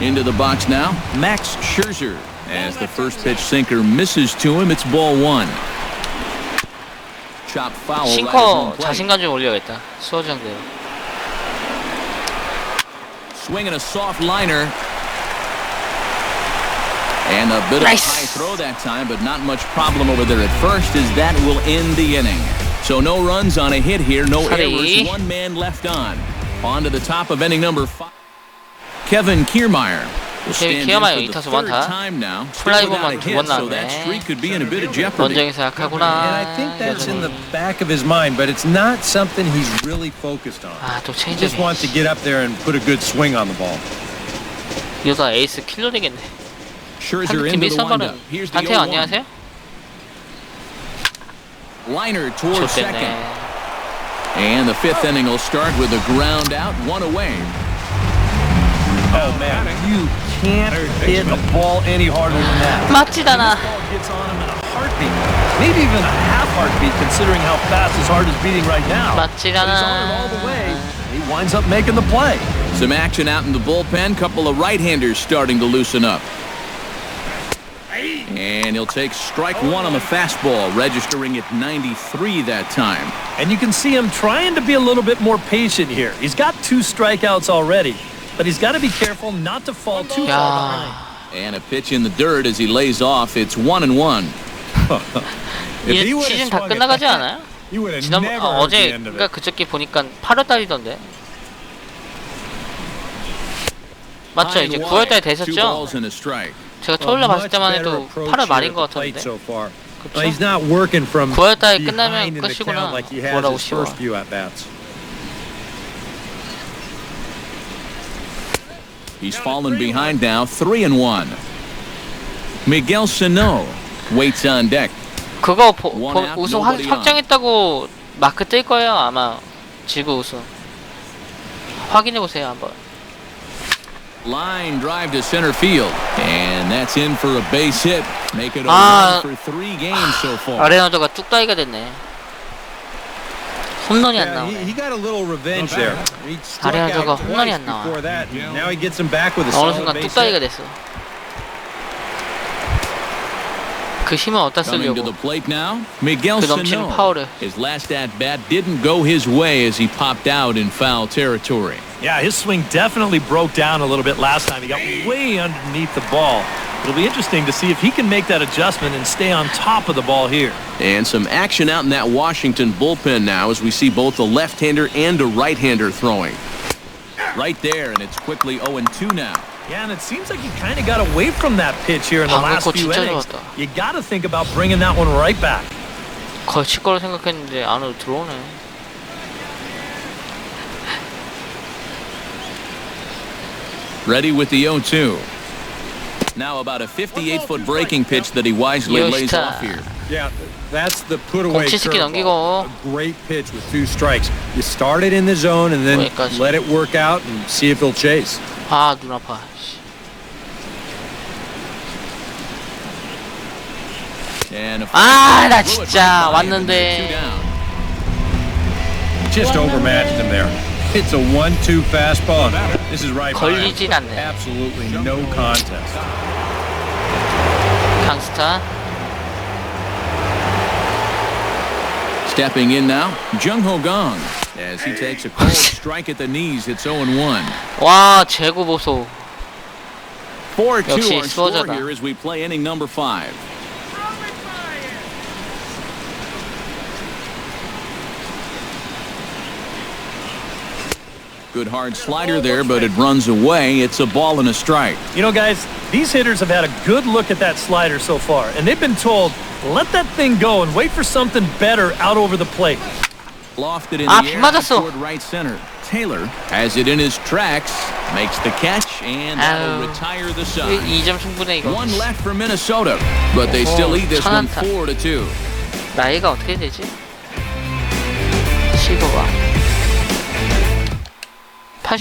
Into the box now, Max Scherzer. As the first pitch sinker misses to him, it's ball 1. Chop foul. right at 싱커 home plate. 자신감 좀 올려야겠다. 수어져 형들. Swinging a soft liner. And a bit Nice. of a high throw that time, but not much problem over there at first as that will end the inning. So no runs on a hit here, no Sorry. errors, one man left on. On to the top of inning number 5. Kevin Kiermaier will stand in for the third time now. Still without a hit, so that streak could be in a bit of jeopardy. 원정에서 And 약하구나. I think that's in the back of his mind, but it's not something he's really focused on. 또 He just 체인지업이. wants to get up there and put a good swing on the ball. 이러다 에이스 킬러 되겠네. Scherzer 한국팀 into the 밀선발은 windup. Here's the 한태형 0-1. 안녕하세요? Liner towards second. 좋댔네. And the 5th inning will start with a ground out, one away. Oh, man, you can't hit a ball any harder than that. 맞질 않아. This ball gets on him in a heartbeat, maybe even a half heartbeat, considering how fast his heart is beating right now. 맞질 But he's on it all the way. He winds up making the play. Some action out in the bullpen. Couple of right-handers starting to loosen up. And he'll take strike one on the fastball, registering at 93 that time. And you can see him trying to be a little bit more patient here. He's got 2 strikeouts already, but he's got to be careful not to fall too far behind. And a pitch in the dirt as he lays off. It's 1-1. If he 이제 would've 시즌 다 swung at 끝나가지 that, 않아요? you would have 지난번 never heard the 어제 end of 그러니까 it. 그저께 보니까 8월달이던데. 맞죠? 이제 9월달 2 됐었죠? balls and a strike. 제가 토요일날 봤을 때만 해도 8월 말인 것 같았는데. So far. 그쵸? He's not working from 9월달 behind 끝나면 in the 끝이구나. count like he has 9월하고 his 10월. first few at bats. He's fallen behind now, 3-1. Miguel Sano waits on deck. 그거 One out, 우승 nobody on. 확정했다고 마크 뜰 거예요. 아마 지구 우승. 확인해 보세요 한번. Line drive to center field, and that's in for a base hit. Make it a 아, run for 3 games so far. 아레나도가 뚝딱이가 됐네. 홈런이 안 Yeah, 나오네. he got a little revenge there. He struck 아레나도가 out 홈런이 twice 안 나와. before that. Now he gets him back with a 어느 solid 순간 base 뚝딱이가 hit. 됐어. 그 힘을 어디다 Coming to 쓰려고. the plate now, Miguel 그 넘치는 Sano. 파워를. His last at-bat didn't go his way as he popped out in foul territory. Yeah, his swing definitely broke down a little bit last time. He got way underneath the ball. It'll be interesting to see if he can make that adjustment and stay on top of the ball here. And some action out in that Washington bullpen now as we see both a left-hander and a right-hander throwing. Right there, and it's quickly 0-2 now. Yeah, and it seems like he kind of got away from that pitch here in the last few 진짜 innings. 좋았다. You got to think about bringing that one right back. 걸칠 거라 생각했는데 안으로 들어오네. Ready with the 0-2. Now about a 58-foot breaking pitch that he wisely lays 요시타. off here. Yeah, that's the put away 공 70개 curveball. 넘기고. A great pitch with 2 strikes. You start it in the zone and then 여기까지. let it work out and see if he'll chase. 아, 눈 아파. And a 아, 나 blew it 진짜 right by him, and 왔는데. 2 down. Just overmatched him there. It's a 1-2 fastball. This is right by him. 걸리진 않네. Absolutely no contest. 강스타. Stepping in now, Jung-Ho Gong. As he takes a cold strike at the knees, it's 0-1. 와, 재고 보소. 4-2 역시 our score 수호자다. here as we play inning number 5. Good hard slider there, but it runs away. It's a ball and a strike. You know, guys, these hitters have had a good look at that slider so far, and they've been told, let that thing go and wait for something better out over the plate. Lofted in 아, the 빗 air 맞았어. toward right center. Taylor has it in his tracks, makes the catch, and that'll 아유, retire the side. 2점 충분해 이거. One left for Minnesota, but they still lead this one 천안타. 4-2. 나이가 어떻게 되지? 시도가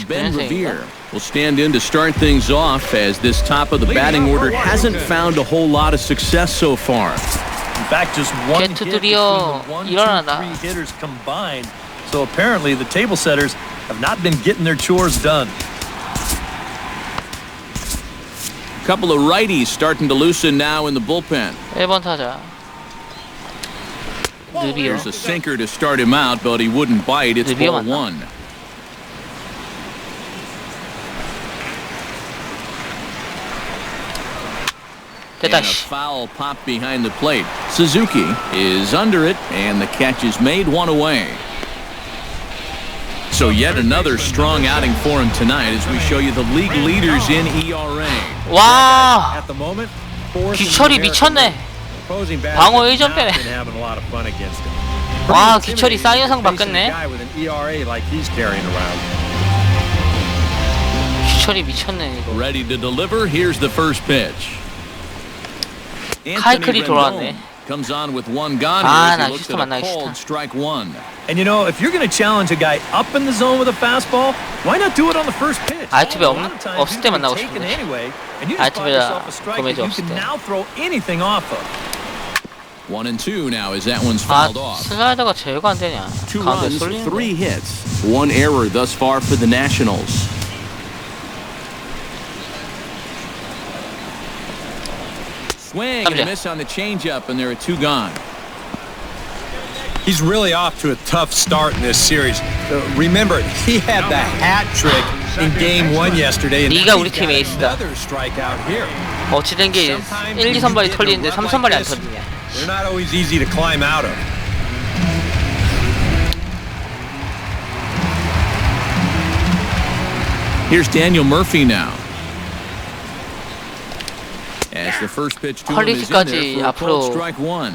Ben 89년생인가? Revere will stand in to start things off as this top of the batting order hasn't found a whole lot of success so far. In fact, just one hit between the 드디어 1, 2, 일어나다. 3 hitters combined. So apparently the table setters have not been getting their chores done. A couple of righties starting to loosen now in the bullpen. 1번 타자. 느비오. There's a sinker to start him out, but he wouldn't bite. It's 느비오 ball 맞나? 1. And a foul pop behind the plate. Suzuki is under it, and the catch is made, one away. So yet another strong outing for him tonight as we show you the league leaders in ERA. 와, At the moment, fourth in 기철이 the 미쳤네. opposing batter 방어 has 1점 not 빼네. been having a lot of fun against him. 와, Pretty 기철이 사이언상 intimidating 받겠네. guy with an ERA like he's carrying around. 기철이 미쳤네 이거. Ready to deliver. Here's the first pitch. 카이클이 돌아왔네. Comes on with one gone. 아, He 나 looks 휴스턴 at a 만나기 called 싫다. strike one. And you know, if you're going to challenge a guy up in the zone with a fastball, why not do it on the first pitch? RTV에 A lot of times 없을 you 때 can be 만나고 taken 싶은데. anyway, and you just buy RTV가 yourself a strike that 거매지 you 없을 can 때. now throw anything off of. 1-2 now as that one's 아, fouled off. 슬라이더가 제어가 안 되냐. 2 가운데 runs, 쏠리는데. 3 hits, 1 error thus far for the Nationals. Swing and a miss on the changeup, and there are 2 gone. He's really off to a tough start in this series. Remember, he had the hat trick in Game 1 yesterday, and 네가 now 우리 he's 팀 got 에이스다. another strikeout here. 어찌된 게 1, 2, 3발이 털리는데 3, 3발이 안 털리냐. They're not always easy to climb out of. Here's Daniel Murphy now. As the first pitch to him is in there for a called strike one.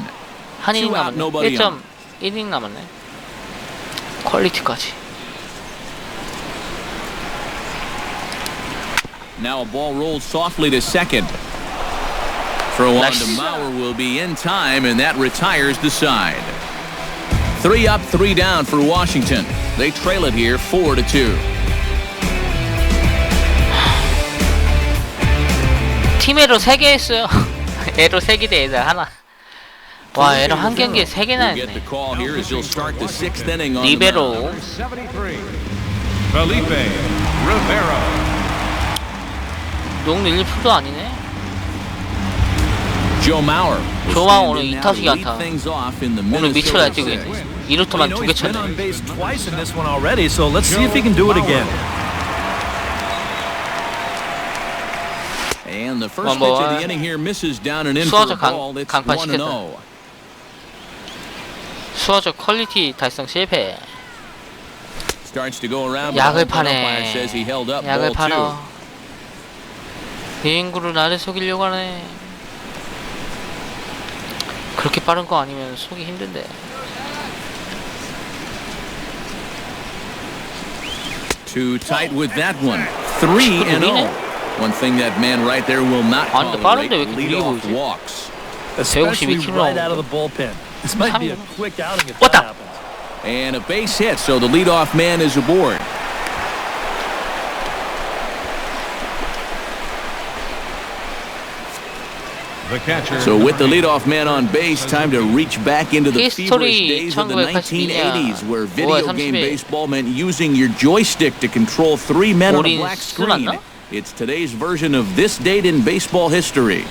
한 이닝 2 out, 남았네. nobody on. 1.1이닝 남았네. 퀄리티까지. Now a ball rolled softly to second. Throw on Nice. to Mauer will be in time, and that retires the side. 3 up, 3 down for Washington. They trail it here 4-2. 팀 에러 3개 했어요. 에러 3개 대 에러 하나. 와, 에러 한 경기에 3개나 We'll get the 했네. call here as he'll start the 6th inning on the 리베로. mound. 73. Felipe Rivera. 농 1%도 아니네. Joe Mauer. Joe Mauer 오늘 Standing now to 2타수 lead 안타. things off in the 오늘 미쳐야 Minnesota 뛰고 sixth. 있네. Well, 2루타만 you know, 2개 he's been 쳤네. on base twice in this one already, so let's see if he can do it again. And the first pitch of the inning here misses down and in for a 수화적 ball. It's 강판 1-0. 수화적 퀄리티 달성 실패. Starts to go around. 약을 but the umpire 파네. says he held up 약을 ball 팔어. 2. 비행구를 나를 속이려고 하네. 그렇게 빠른 거 아니면 속이 힘든데. Too tight with that one. 3-0. One thing that man right there will not 아, 근데 tolerate, 빠른데 왜 이렇게 느리게 leadoff 보이지? walks. Especially 152 right out of the bullpen. This might be a quick outing if that 왔다. happens. And a base hit, so the leadoff man is aboard. The catcher. So with the leadoff man on base, time to reach back into the History feverish days of the 1982 1980s where video 5월 game 30일. baseball meant using your joystick to control 3 men on a 우린 black screen. 수났나? It's today's version of this date in baseball history.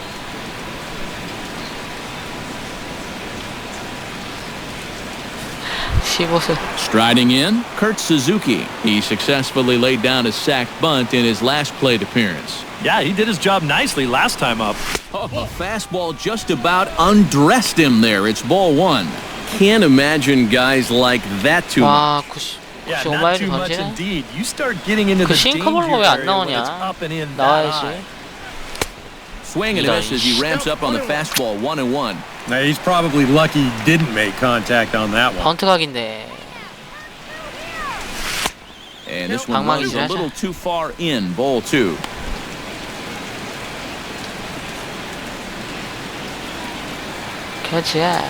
Striding in, Kurt Suzuki. He successfully laid down a sac bunt in his last plate appearance. Yeah, he did his job nicely last time up. Oh, a fastball just about undressed him there. It's ball 1. Can't imagine guys like that too much. 와, 90, Yeah, 95마일도 not too much 던지네. indeed. You start getting into 그 the danger 싱크볼로 왜 안 area when it's 나오냐? up and in that high. 나와야지. Swing and a miss as he ramps up on the fastball 1-1. Now, he's probably lucky he didn't make contact on that one. 번트 각인데. And this one runs a little too far in, ball 2. 그렇지야.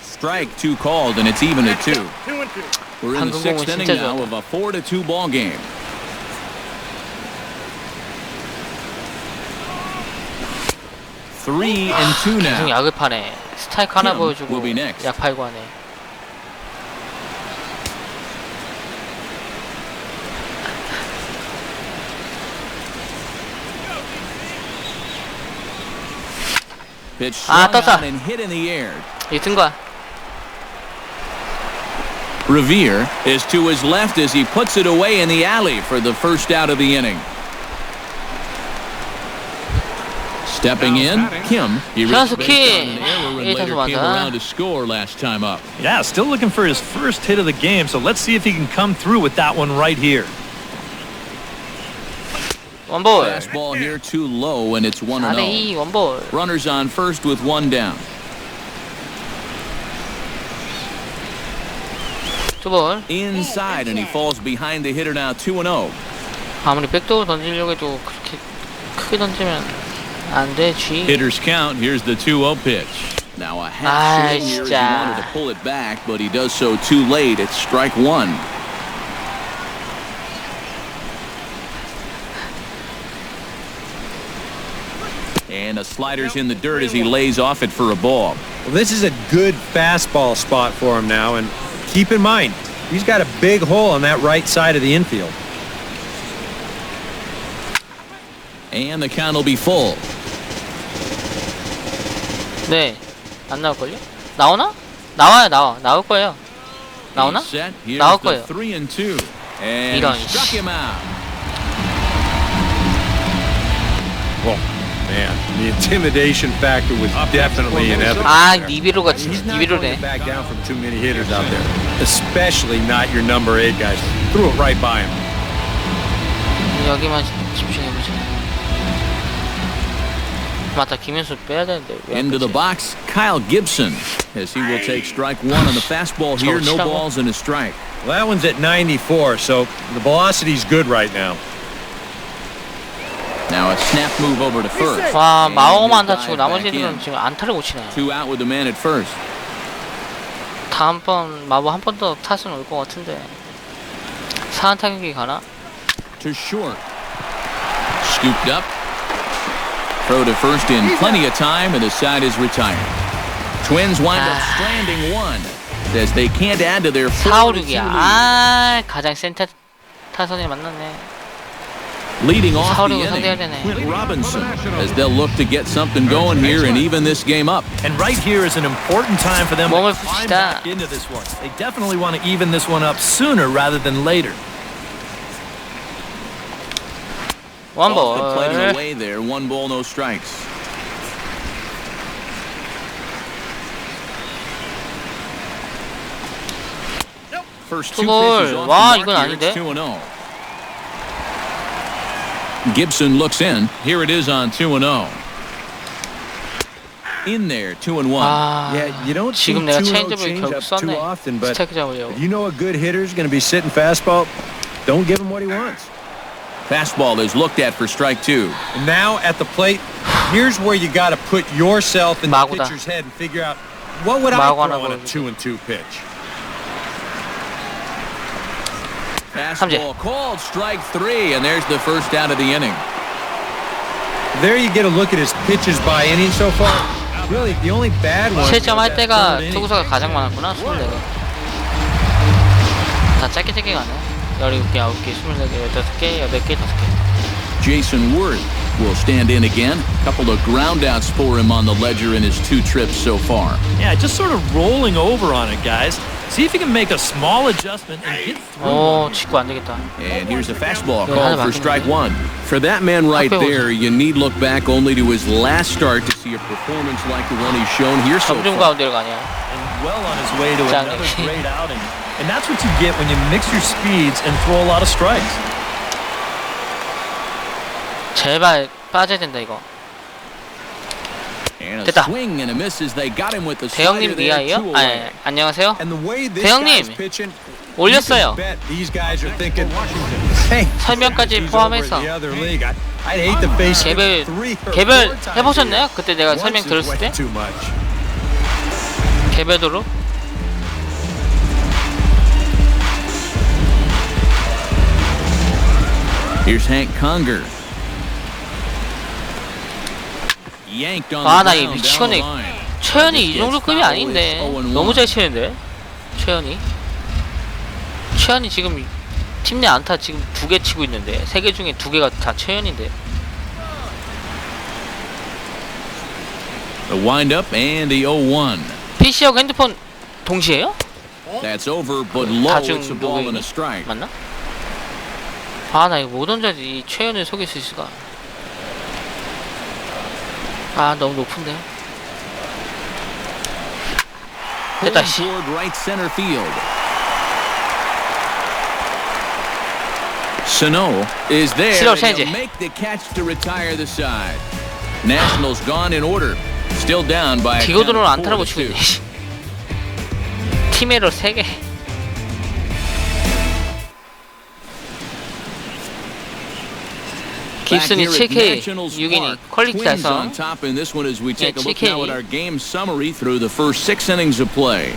Strike 2 called, and it's even at 2. We're in the 6th inning 진짜 now 좋았다. of a 4-2 ball game. Three and 2 계속 now. 약을 파네. 스타이크 하나 Kim 보여주고 will be next. 약 팔고 하네. Pitch 아, swung 떴다. on and hit in the air. 이거 든 거야. Revere is to his left as he puts it away in the alley for the first out of the inning. Stepping in, Kim. He reached 현수 base 키 on an error and 1타수 later came around 맞아. to score last time up. Yeah, still looking for his first hit of the game, so let's see if he can come through with that one right here. 원볼. Fastball here too low, and it's 1-0. 4대2 원볼. Runners on first with one down. 두볼. Inside, and he falls behind the hitter now. 2-0. 아무리 백도어 던지려고 해도 그렇게 크게 던지면 안 되지. Hitters count. Here's the 2-0 pitch. Now a half swing here as he 진짜. wanted to pull it back, but he does so too late. It's strike one. And a slider's in the dirt as he lays off it for a ball. Well, this is a good fastball spot for him now, and keep in mind, he's got a big hole on that right side of the infield. And the count will be full. 네. 안 나올걸요? 나오나? 나와요, 나올 거예요. 나오나? He's set. Here's 나올 the 거예요. 3-2. And 이런, he struck him out. Oh, man, the intimidation factor was definitely inevitable. 아, 니비로가 He's 진짜 not going to 니비로네. back down from too many hitters out there, especially not your number 8 guys. Threw it right by him. 여기만 집중해보자. 맞다, 김현수 빼야 되는데 왜 Into the 그치? box, Kyle Gibson, as he will take strike one on the fastball here. No balls and a strike. Well, that one's at 94, so the velocity's good right now. Now a snap move over to first. 와, And 마오만 he'll 안 다치고 dive back 나머지들은 in. 지금 안타를 못 치네. 2 out with the man at first. 다음번 마보 한 번 더 타수는 올 것 같은데 사한 타격이 가나? To short. Scooped up. Throw to first in plenty of time, and the side is retired. Twins wind up stranding one, as they can't add to their 4-2 4-5-6이야. lead. 아, 가장 센터 타선이 만났네. Leading off the 4-6을 상대해야 inning, 되네. Quint Robinson, as they'll look to get something going here and even this game up. And right here is an important time for them to 몸을 climb 풉시다. back into this one. They definitely want to even this one up sooner rather than later. Off the plate and 원볼. away there, 1 ball, no strikes. First 2 pitches 투볼. off 와, the 이건 mark here, 아닌데? it's 2-0. Gibson looks in. Here it is on 2-0. In there, 2-1. 아, Yeah, you don't see 지금 내가 2-0 체인지업을 결국 changeups too 썼네. often, but 스트라이크 잡으려고. if you know a good hitter's going to be sitting fastball, don't give him what he wants. Fastball is looked at for strike 2. And now at the plate, here's where you got to put yourself in the 마구다. pitcher's head and figure out, what would I 마구 throw 하나 on a 보여주고. 2-2 pitch? Fastball called strike 3, and there's the first out of the inning. There you get a look at his pitches by inning so far. Really, the only bad one. 실점할 때가 투구수가 가장 많았구나. 24개. 다 짧게 가네. 17개, 9개, 24개, 15개, 8개, 5개. Jason Worth will stand in again. Couple of groundouts for him on the ledger in his 2 trips so far. Yeah, just sort of rolling over on it, guys. See if you can make a small adjustment and get through. 오, 직구 안 되겠다. And here's a fastball Yeah, called 하나 for strike 1. For that man right 앞에 there, you need look back only to his last start to see a performance like the one he's shown here so 점점 far. 가운데로 가냐. And well on his way to 짱. another great outing. And that's what you get when you mix your speeds and throw a lot of strikes. 제발 빠져야 된다 이거. And a 됐다. swing and a miss as they got him with the slider 대형님 there, 2 미아이요? away. 아, 안녕하세요. And the way this 대형님, guy's pitching, 올렸어요. you can bet these guys are thinking, hey, 설명까지 he's over 포함해서. the other league. I'd hate to face him 개별 3 or 4 개별 times 해보셨나요? here. 그때 내가 Once 설명 is 들었을 way 때 too much. 개별도로. Here's Hank Conger. Yanked on 아, the 나 이 ground down 미치겠네. the line. 최현이 이 정도 급이 아닌데 너무 잘 치는데 최현이. 최현이 지금 팀 내 안타 지금 2개 치고 있는데 3개 중에 2개가 다 최현인데. The windup and the 0-1. PC하고 핸드폰 동시에요? That's over, but low. 다중 It's a ball and 누구이니? a strike. 맞나? 아, 나 이거 못 던져야지 이 최현을 속일 수 있을까? 아 너무 높은데. 됐다 씨. Toward right center field. Sano is there. Still And he'll change. make the catch to retire the side. Nationals gone in order. Still down by a count 디고드로는 of 안타라고 4-2. 치고 있네. 팀 에러 3개. 깁슨이 7K 6이니 퀄리티 Twins 나서 on top in this one as we take a look 7K. now at our game summary through the first 6 innings of play.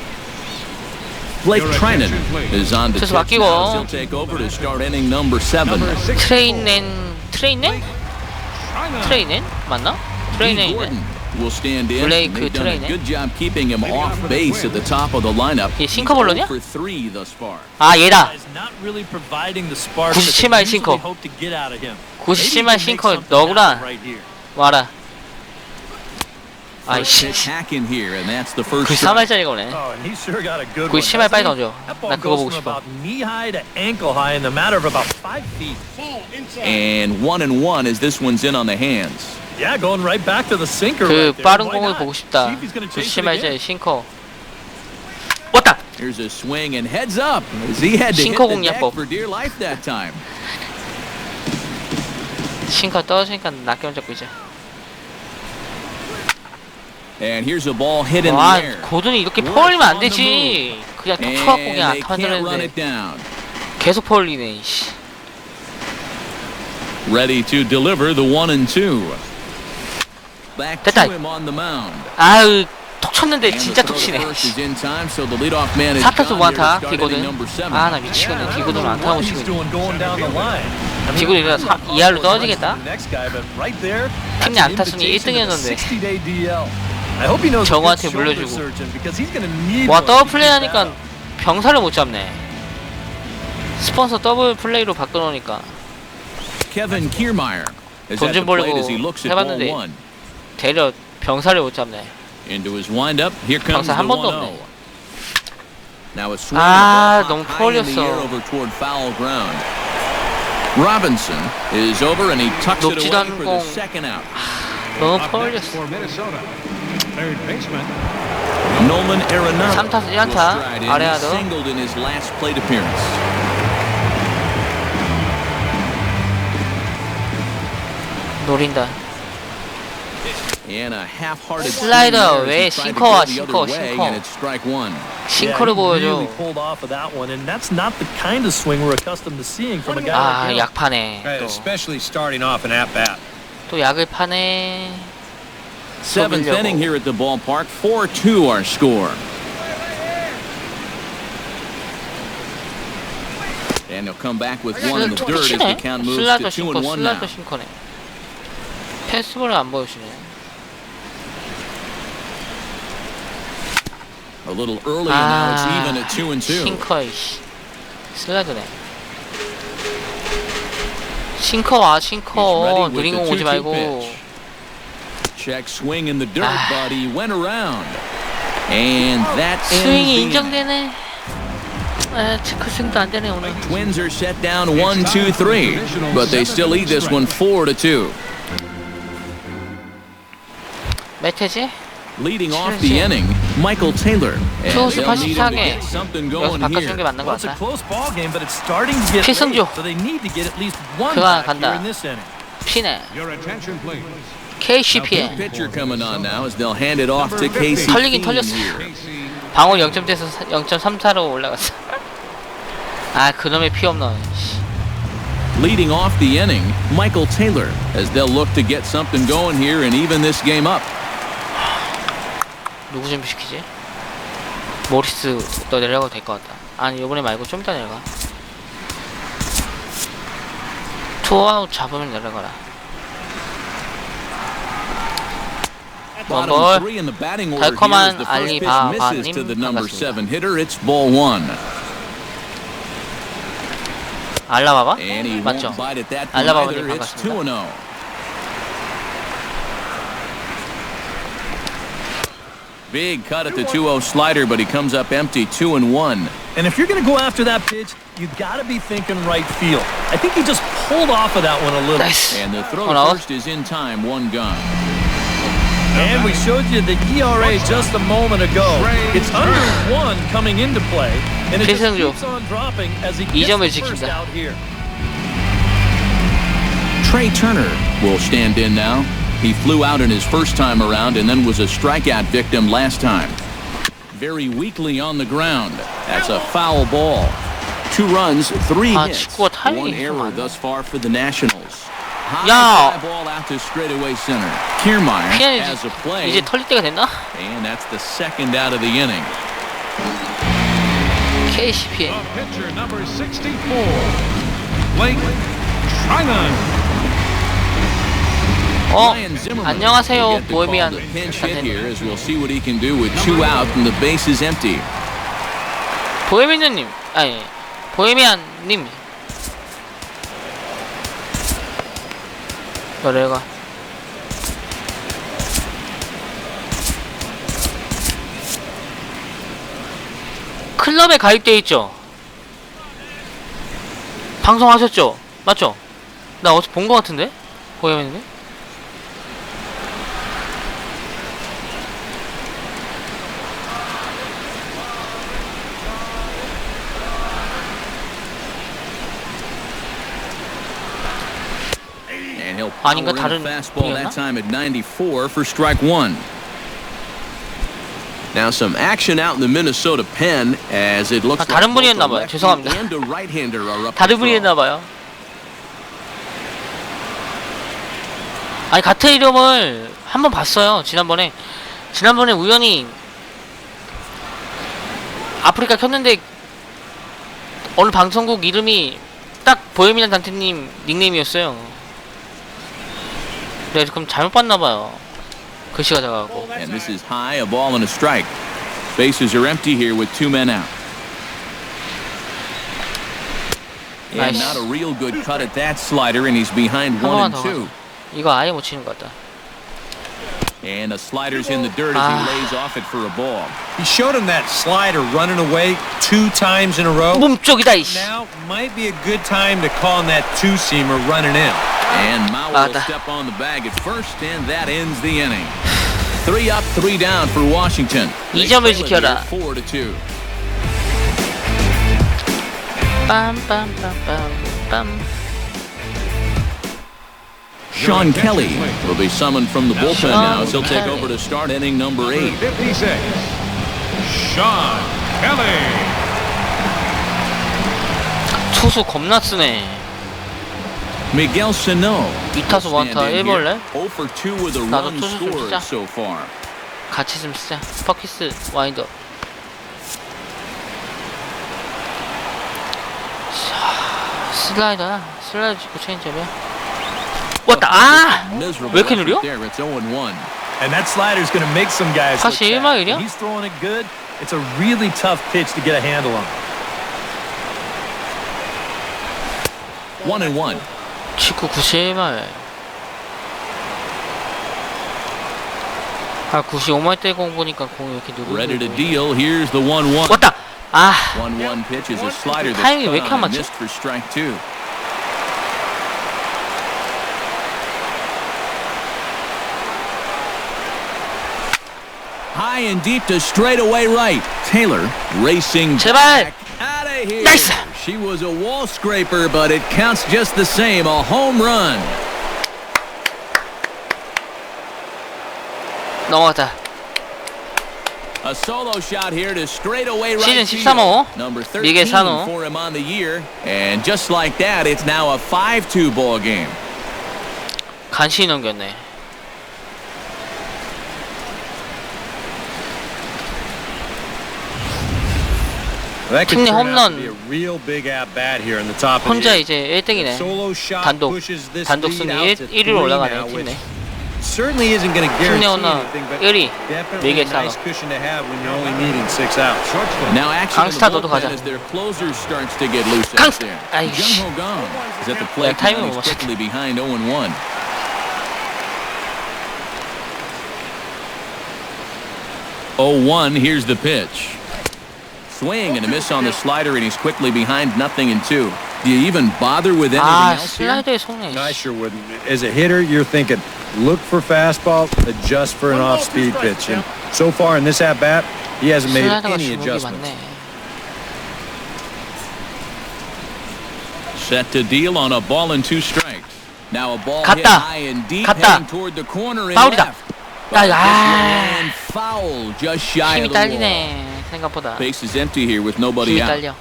Blake Trinan is on the 투수 pitch now as 바뀌고. he'll take over to start inning number 7. 트레인넨 맞나? Lee 트레인넨 Gordon will stand in. Blake They've done a Trinan. good job keeping him off base at the top of the lineup. 얘 He's 싱커볼러냐? 0 for 3 thus far. 아 얘다. Is not really providing the spark that 97말 they 싱커. usually hope to get out of him. 97말 싱커 너구나. Right here. 와라. First 아이씨. pitch hack in here, and that's the first strike. 93말짜리가 오네. Oh, and he sure got a good 그 one. 10말 빨리 doesn't he? 던져. That ball 나 그거 보고 goes from 싶어. about knee high to ankle high in the matter of about 5 feet. And 1-1 as this one's in on the hands. Yeah, going right back to the sinker. 그 right there. 빠른 Why 공을 not? 보고 싶다. See if he's gonna chase it again. 97말짜리 싱커. 왔다. Here's a swing and heads up as he had to hit 싱커 the deck 공략법. for dear life that time. 싱커 떨어지니까 낚여 잡고 이제. And here's a ball hit in the 와 air. 고든이 이렇게 퍼올리면 안 되지. 그냥 톡 쳐갖고 And 그냥 they 안타 can't run 만들었는데 it down. 계속 퍼올리네. 씨. Ready to deliver the 1-2. Back to 됐다. him on the mound. 아유 톡 쳤는데 And 진짜 the 톡 throw to 치네. first is in time, so the leadoff man is 사타수 gone here to 무안타 start 디고든. inning number 7. 아 나 미치겠네. Yeah, I don't 디고든 know 안타하고 what 치고 he's 있네. doing going down the line. I mean, 디고든 이러다 2할로 떨어지겠다. the next guy, but right there, 팀내 that's an 안타순위 invitation to the 1등이었는데. 60-day DL. I hope he knows a good 정우한테 shoulder 물려주고. surgeon because he's going to need 와 one 더블 to 플레이 keep 하니까 that up. 병사를 못 잡네. 스폰서 더블 플레이로 바꿔놓으니까 Kevin Kiermaier is 돈 at the 좀 plate 벌려고 as he looks at ball 해봤는데 1. 대려 병사를 못 잡네. Into his windup, here comes the 병사 한 번도 1-0. 없네. Now a swing 아, and a ball 너무 high in the 펄렸어. air over toward foul ground. Robinson is over and he tucks it 높지도 away 않은 for the 공. second out. 너무 Up next 퍼올렸어. for Minnesota, third baseman Nolan Arenado 3타수 will 1안타. stride in. He 아레나도 singled in his last plate appearance. 노린다. And a half-hearted 슬라이더 swing there 왜 as he tried to 싱커와 go the other 싱커, way, 싱커. and it's strike 1. 싱커를 Yeah, he 보여줘. really pulled off of that one, and that's not the kind of swing we're accustomed to seeing from a guy 아 like him. 약파네. Especially starting off an at-bat. 또 약을 파네. Seventh 속이려고. inning here at the ballpark. 4-2 our score. And he'll come back with one in the 톡 dirt as the 치네. count moves 슬라이더 to 싱커, 2-1 now. 슬라이더 싱커네. 패스볼을 안 보여주네. A little early, and now it's 아 even at 2-2. 싱커 이씨. 슬라이더네. 싱커 와 He's ready 싱커. with 느린 the 공 오지 2-2 말고. pitch. Check swing in the dirt, Ah. but he went around. And that ends 스윙이 the inning. 인정되네. 아, 체크 스윙도 안 되네 오늘. Twins are set down 1-2-3, but they still lead this one 4-2. 매태지? Leading off the inning, Michael Taylor. And 투수 they'll need him to 84개. get something 여기서 going 바꿔주는 게 here. 맞는 Well, 것 it's a 같다. close ball game, but it's starting to get 필승조. late, so they need to get at least one 그가 back here 간다. in this inning. 피네. Your attention, please. KCPN. Pitcher coming on now as they'll hand it off to KC. 털리긴 털렸어. KC 방울 0점대에서 0.34로 올라갔어. 아 그놈의 피 없는. Leading off the inning, Michael Taylor, as they'll look to get something going here and even this game up. 누구 준비시키지? 모리스 너 내려가도 될 것 같다. 아니 요번에 말고 좀 이따 내려가. 투아웃 잡으면 내려가라. Bottom 원볼. three in the batting order here as 달콤한 the first pitch 알리바바님 misses to the number 반갑습니다. 7 hitter. It's ball 1. 알라바바? And he 맞죠? won't bite at that 알라바바님 either. It's 반갑습니다. 2-0. Big cut at the 2-0 slider, but he comes up empty, 2-1. And if you're going to go after that pitch, you got to be thinking right field. I think he just pulled off of that one a little. 나이스. And the throw 원 아웃. first is in time, 1 gone. And we showed you the ERA just a moment ago. It's under 1 coming into play, and it just keeps on dropping as he gets the first out here. Trey Turner will stand in now. He flew out in his first time around and then was a strikeout victim last time. Very weakly on the ground. That's a foul ball. 2 runs, 3 hits. 1 error thus far for the Nationals. High ball out to straightaway center. Kiermaier has a play. 이제 털릴 때가 됐나? And that's the second out of the inning. KCPN. Pitcher number 64, Blake Trinan. 안녕하세요, 보헤미안. Pinch hit here as we'll see what he can do with 2 out and the base is empty. 보헤미안님, 아니 보헤미안님. 노래가. 클럽에 가입돼 있죠. 방송하셨죠, 맞죠? 나 어디서 본 것 같은데, 보헤미안님. 아닌가 다른 fastball that time at 94 for strike 1. Now some action out in the Minnesota pen as it looks like 다른 분이었나 봐요. 죄송합니다. 다른 분이었나 봐요. 아니 같은 이름을 한번 봤어요. 지난번에 우연히 아프리카 켰는데 어느 방송국 이름이 딱 보헤미안 단테님 닉네임이었어요. 그래서 그럼 잘못 봤나봐요. 글씨가 작아갖고. And this is high, a ball and a strike. Bases are empty here with 2 men out. And Nice. not a real good cut at that slider, and he's behind 1 and 2. 이거 아예 못 치는 것 같다. And the slider's in the dirt as he lays off it for a ball. He showed him that slider running away 2 times in a row. 몸쪽이다 이씨. Now might be a good time to call him that 2-seamer running in. And Mauer will step on the bag at first, and that ends the inning. 3 up, 3 down for Washington. 2점을 지켜라. 4-2. 빰빰빰빰빰. Sean Kelly will be summoned from the bullpen now as he'll take over to start inning number 8. 56, Sean Kelly. 투수 겁나 쓰네. Miguel Sano. 2타수 1타 1벌레. 0 for 2 with a 나도 run 투수 좀 scored 쓰자. so far. 같이 좀 쓰자. 퍼키스 와인더. 슬라이더야. 슬라이더 찍고 체인지업이야. 왔다. 아! 왜 이렇게 느려? There, it's 0-1. And that slider's going to make some guys look 사실 bad. 1마일이야? He's throwing it good. It's a really tough pitch to get a handle on. 1-1. 직구 91마일. 아 95마일 때 공 보니까 공이 이렇게 Ready to 누르고. deal. Here's the 1-1. 왔다. 아. 1-1 pitch is a slider that's 타이밍이 왜 이렇게 안 cut on and 맞지? missed for strike 2. High and deep to straightaway right. Taylor racing 제발. back out of here. 나이스. She was a wall scraper, but it counts just the same. A home run. 넘어갔다. A solo shot here to straightaway right 시즌 field. 13호. Number 13 미겔 사노. for him on the year. And just like that, it's now a 5-2 ball game. 간신히 넘겼네. That could 팀내 turn out to 홈런. be a real big at bat here in the top of 혼자 the 이제 1등이네. solo shot 단독 pushes this 단독 lead 승리 out to 1위로 3 올라가네 now, 팀내. which certainly isn't going to 팀내 guarantee 홈런 anything, but 1위 definitely 미겔 a 사노. nice cushion to have when you're only needing 6 outs. Now action in 강스타 the 너도 bullpen 가자. as their closer starts to get loose out 강스. there. 아이씨. Jung Ho Gong is at the plate. 타이밍을 Now 못 he's quickly behind 0-1. Here's the pitch. Swing and a miss on the slider, and he's quickly behind 0-2. Do you even bother with anything 아 else here? 슬라이더에 속네. I sure wouldn't. As a hitter, you're thinking, look for fastball, adjust for an off-speed pitch. And so far in this at-bat, he hasn't made 슬라이더가 any 주목이 adjustments. 많네. Set to deal on a ball and 2 strikes. Now a ball hit 갔다. high and deep, 갔다. heading toward the corner and 파울이다. left. But this one 아, ran foul, just shy 힘이 of the wall. 딸리네 생각보다. Base is empty here with nobody 힘이 out. 딸려.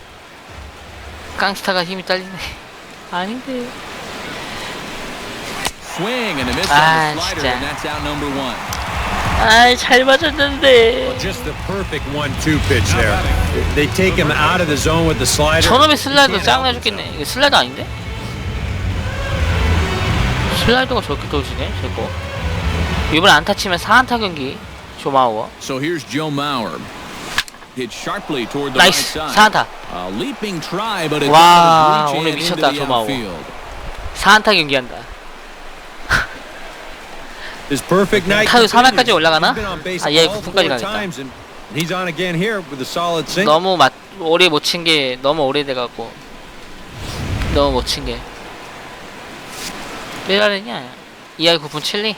깡스타가 힘이 딸리네. 아닌데. Swing and a miss 아, on the slider, 진짜. and that's out number 1. 아이 잘 맞았는데. Just the perfect 1-2 pitch there. They take him out of the zone with the slider. 저놈의 슬라이더 짱나 죽겠네. 이거 슬라이더 아닌데? 슬라이더가 저렇게 떨어지네 제거. 이번에 안타 치면 4안타 경기. 조마워. So here's Joe Mauer. Hit sharply toward the right 나이스 side. 4안타. A leaping try, but it 와, does 오늘 reach in 미쳤다, into the 조마워. outfield. 4안타 경기한다. His perfect night. 타율 3할까지 올라가나? He's been on base 아, 얘 all 9분까지 4 가겠다. times, and he's on again here with a solid single. 너무 오래 못 친 게 너무 오래돼갖고 너무 못 친 게. 왜 이러냐? 2할 9분 7리.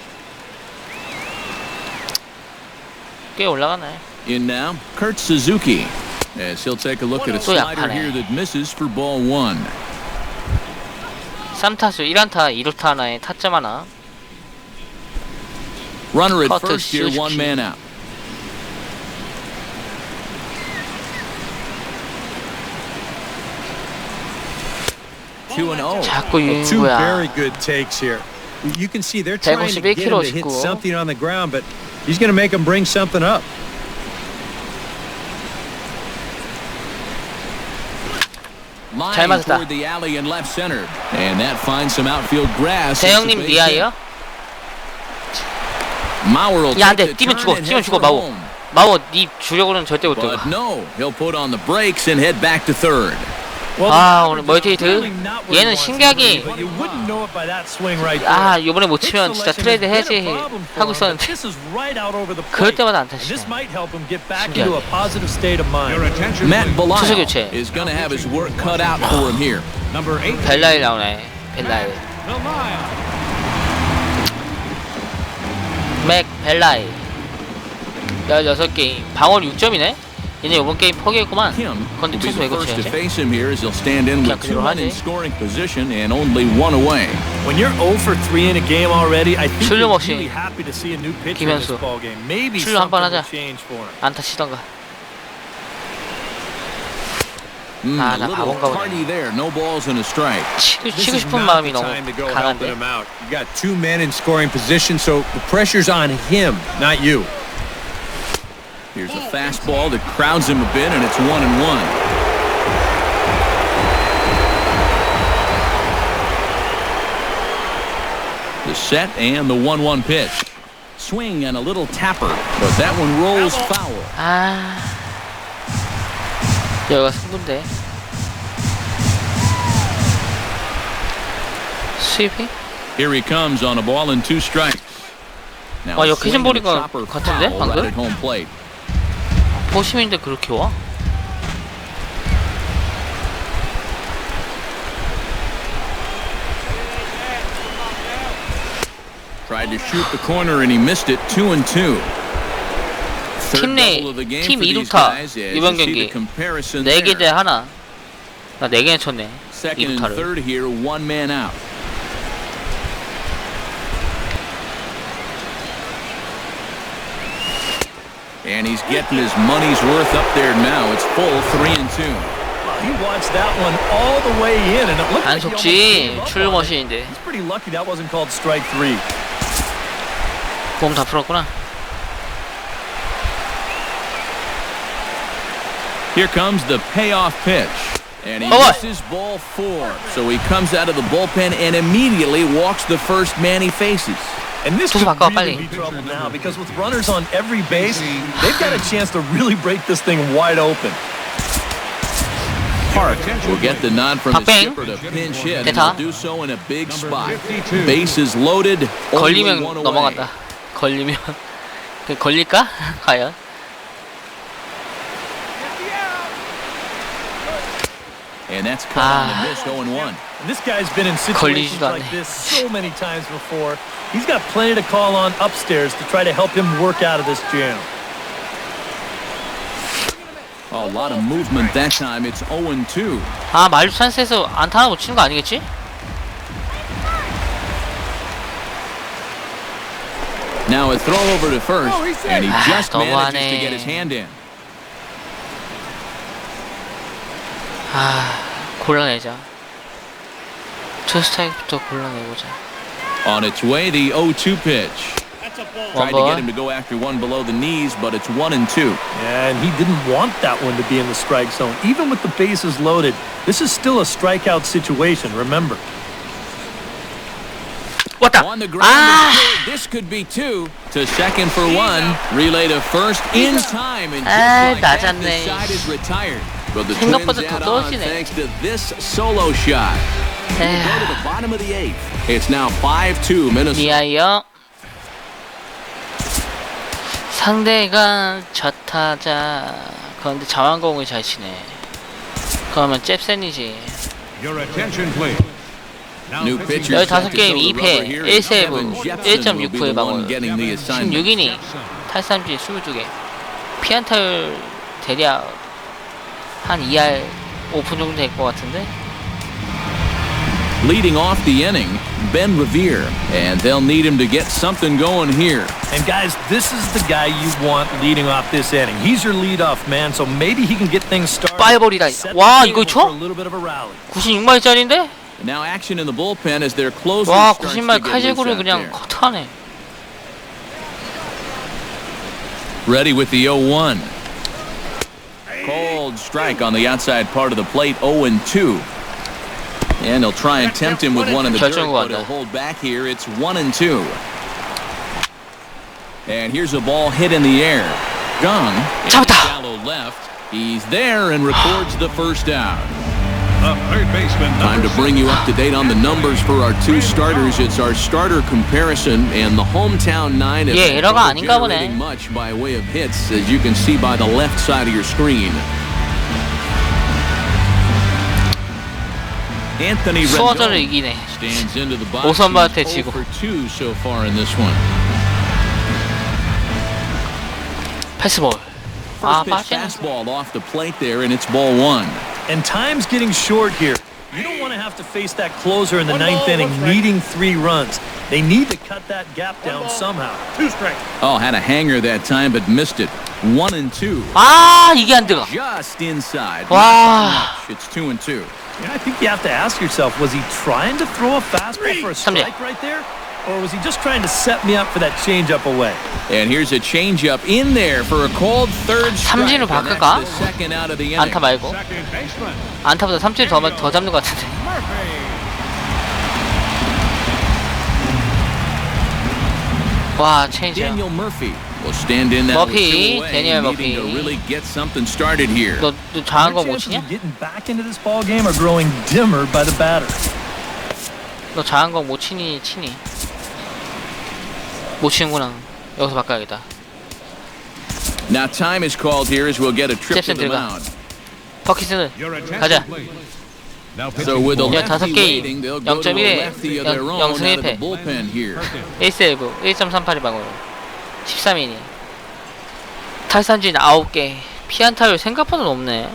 꽤 올라가네. In now, Kurt Suzuki, as he'll take a look at a 또 slider 약하네. here that misses for ball 1. 3타수 1안타 2루타 하나에 타점 하나. Runner at Kurt first here, Suzuki. 1 man out. Two and 0. 자꾸 Two very 유인구야. good takes here. You can see they're trying to 151 get him to hit 킬로 something on the ground, but he's going to make him bring something up. Line 맞았다. toward the alley and left center, and that finds some outfield grass. 대형님 니아이요? Mauer will 야, 안 take 돼. the 뛰면 turn 죽어. and 뛰면 head 죽어, for 마오. home. 마오, 니 주력으로는 절대 못 But 들어가. no, he'll put on the brakes and head back to third. 아, 오늘 멀티히트. 얘는 신기하게 But you wouldn't know it by that swing right there. 아, 요번에 못 치면 진짜 트레이드 해야지 하고 있었는데 This is right out over the 그럴 plate. 때마다 안 And this 타시네. might help him get back 신기하네. into a positive state of mind. Your attention, Matt please. 투수 Belisle 교체. is going to have his work cut out for him here. Number 8. 벨라일 나오네. 벨라일. Belisle. 맥 벨라일. 16게임. 방어율 6점이네? 얘네 이번 게임 포기했구만. Kim 근데 will be 투수 the 왜 first to 고쳐야지? face him here as he'll stand in with 그냥 2 그대로 men in 하지. scoring position and only 1 away. When you're 0 for 3 in a game already, I think 출루 you're 없이 really happy to see a new pitcher in this 김현수. ball game. Maybe 출루 한번 something 하자. will change for him. 안타 치던가. A 아, 나 little 바본가 보네. tardy there. No balls and a strike. This 치고 is 싶은 not 마음이 the 너무 time to go helping 강한데. him out. You got 2 men in scoring position, so the pressure's on him, not you. Here's a fastball that crowds him a bit, and it's 1-1. The set and the 1-1 pitch. Swing and a little tapper, but that one rolls foul. 아, 여기가 승부인데. 스위핑? Here he comes on a ball and 2 strikes. Now 와, a 이거 swing 캐션 and a 볼인 거 chopper 같은데, foul 방금? right at home plate. 포심인데 그렇게 와? Tried to shoot the corner and he missed it. 2-2. 팀 내, 팀 2루타 이번 경기 4개 대 하나. 나 4개나 쳤네. Second and 2루타를. third here, 1 man out. And he's getting his money's worth up there now. It's full 3-2. He watched that one all the way in, and it looked like he almost gave 단속지 up 출루 on it. 머신인데 He's pretty lucky that wasn't called strike 3. 몸 다 풀었구나. Here comes the payoff pitch. And he Oh, misses ball 4. So he comes out of the bullpen and immediately walks the first man he faces. And this 투수 could 바꿔, really 빨리. be trouble now because with runners on every base, they've got a chance to really break this thing wide open. Park will get the nod from his 박뱅. skipper to pinch hit, and 대타. he'll do so in a big spot. 52. Bases loaded. Only 걸리면 1 away. 넘어간다. 걸리면 걸릴까? 과연? And that's cut on and missed 0-1. And this guy's been in situations like this so many times before. He's got plenty to call on upstairs to try to help him work out of this jam. A lot of movement that time. It's 0-2. 아, 말루 찬스에서 안타 하나 못 치는 거 아니겠지? Now a throw over to first, and he just manages to get his hand in. 아, 골라내자. 투 스트라이크부터 골라내보자. On its way, the 0-2 pitch. Tried to get him to go after one below the knees, but it's 1-2. Yeah, and he didn't want that one to be in the strike zone. Even with the bases loaded, this is still a strikeout situation, remember. 왔다! On the ground, this could be two. To second for one. Relay to first in time, and just like that, the side is retired. But the Twins add on thanks to this solo shot. We go to the bottom of the eighth. It's now 5-2 Minnesota. 미아이어. 상대가 저타자. 그런데 자완공을 잘 치네. 그러면 잽센이지. Your attention, please. New pitcher 15게임 2패 1세이브 1.69의 방어 16이닝 탈삼진 22개 피안타율 대략 한 2할 5분 정도 될 것 같은데. Leading off the inning, Ben Revere, and they'll need him to get something going here. And guys, this is the guy you want leading off this inning. He's your leadoff man, so maybe he can get things started. 파이볼이다. 와, 이거 쳐? 96마일짜리인데? Now action in the bullpen as their closer 와, starts to 90마일 get 칼제구를 loose out 그냥 there. 커트하네. Ready with the 0-1. Cold strike on the outside part of the plate, 0-2. And they'll try and tempt him with one in the dirt, but he'll hold back here. It's 1-2. And here's a ball hit in the air. Gung in the shallow left. He's there and records the first down. Third baseman. Time to bring you up to date on the numbers for our two starters. It's our starter comparison, and the hometown nine have been generating much by way of hits, as you can see by the left side of your screen. Anthony Rendon stands into the box. He's 0 for 2 so far in this one. 패스볼. First pitch fastball off the plate there, and it's ball one. And time's getting short here. You don't want to have to face that closer in the ninth inning needing 3 runs. They need to cut that gap down somehow. 2 strikes. Oh, had a hanger that time, but missed it. 1-2. 아, 이게 안 들어가. Just inside. 와. It's 2-2. Yeah, I think you have to ask yourself, was he trying to throw a fastball for a strike right there? Or was he just trying to set me up for that changeup away? And here's a changeup in there for a called third strike. 삼진으로 바꿀까? The second out of the inning. 안타 말고. Second baseman. 안타보다 삼진을 더 잡는 것 같은데. 와, 체인지야. Daniel Murphy will stand in that Murphy, Daniel needing to really get something started here. 너 장한 거 못 치냐? Getting back into this ball game are growing dimmer by the batter. 너 장한 거 못 치니? 못 치는구나. 여기서 바꿔야겠다. Now time is called here as we'll get a trip to the mound. 퍼키스는 Your attention, 가자. please. Now So with the lefty 15게임, waiting, they'll go to a 0.1에 lefty of their own out of the bullpen here. 1세이브 1.38의 방어로 13이니 탈삼진 9개 피안타율 생각보다 높네.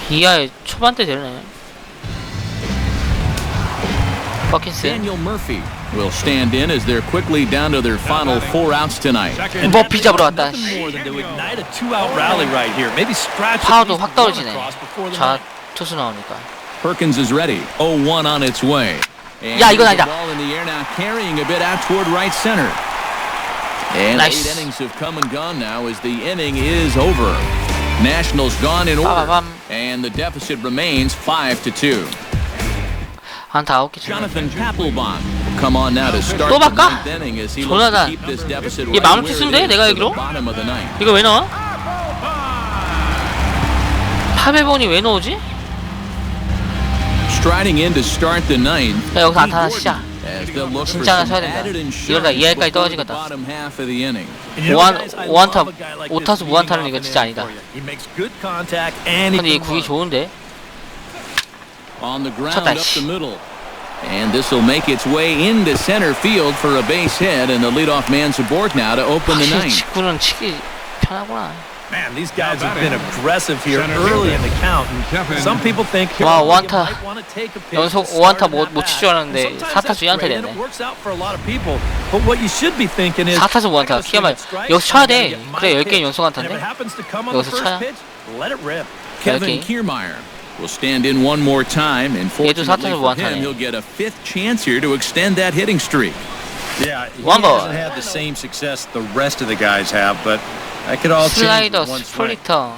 2할 초반대 되네. 퍼킨스 Daniel Murphy will stand in as they're quickly down to their final 4 outs tonight. 머피 잡으러 왔다. More than to ignite a 2-out rally right here. Maybe scratch 파워도 확 떨어지네. 자 투수 나오니까. Perkins is ready. 0-1 on its way. 야, 이건 아니다. Ball in the air now, carrying a bit out toward right center. And Nice. 8 innings have come and gone now as the inning is over. Nationals gone in order, and the deficit remains 5-2. 안타 9개 치. Jonathan Papelbon will come on now to start 또 the 바꿔? 9th inning as he looks to keep this deficit 얘 right 마운트 where 쓴데 it is 내가 to the 알기로? bottom of the ninth. 이거 왜 나와? 파베본이 왜 나오지? Striding in to start the ninth. 야, 여기서 안타 하나 치자. as they'll look for 진짜 하나 some 쳐야 된다. added 이러다 insurance 2할까지 before the 떨어지겠다. bottom half of the inning. 오타수 무안타는 이거 진짜 아니다. He makes good contact and he 근데 이 can 구이 run. 좋은데. On the ground 쳤다, up 씨. the middle. And this will make its way into center field for a base hit, and the leadoff man's aboard now to open the 확실히 ninth. 직구는 치기 편하구나. Man, these guys have been aggressive here early in the count. Some people think 와, you 오안타. might want to take a pitch 연속 to 오안타 start 못 칠 줄 알았는데 and sometimes 4타수 that's 2안타 great, and 됐네. it works out for a lot of people. But what you should be thinking is 4타수 무안타. 기가 막혀. 여기서 쳐야 돼. 그래 10개 연속 And if 안타인데. it happens to come on the 여기서 first 쳐야. pitch, let it rip. Kevin Okay. Kiermaier will stand in one more time, and fortunately 사타수 for 무안타네. him, he'll get a fifth chance here to extend that hitting streak. Yeah, he One ball. hasn't had the same success the rest of the guys have, but that could all change 슬라이더, with one swing. 스플리터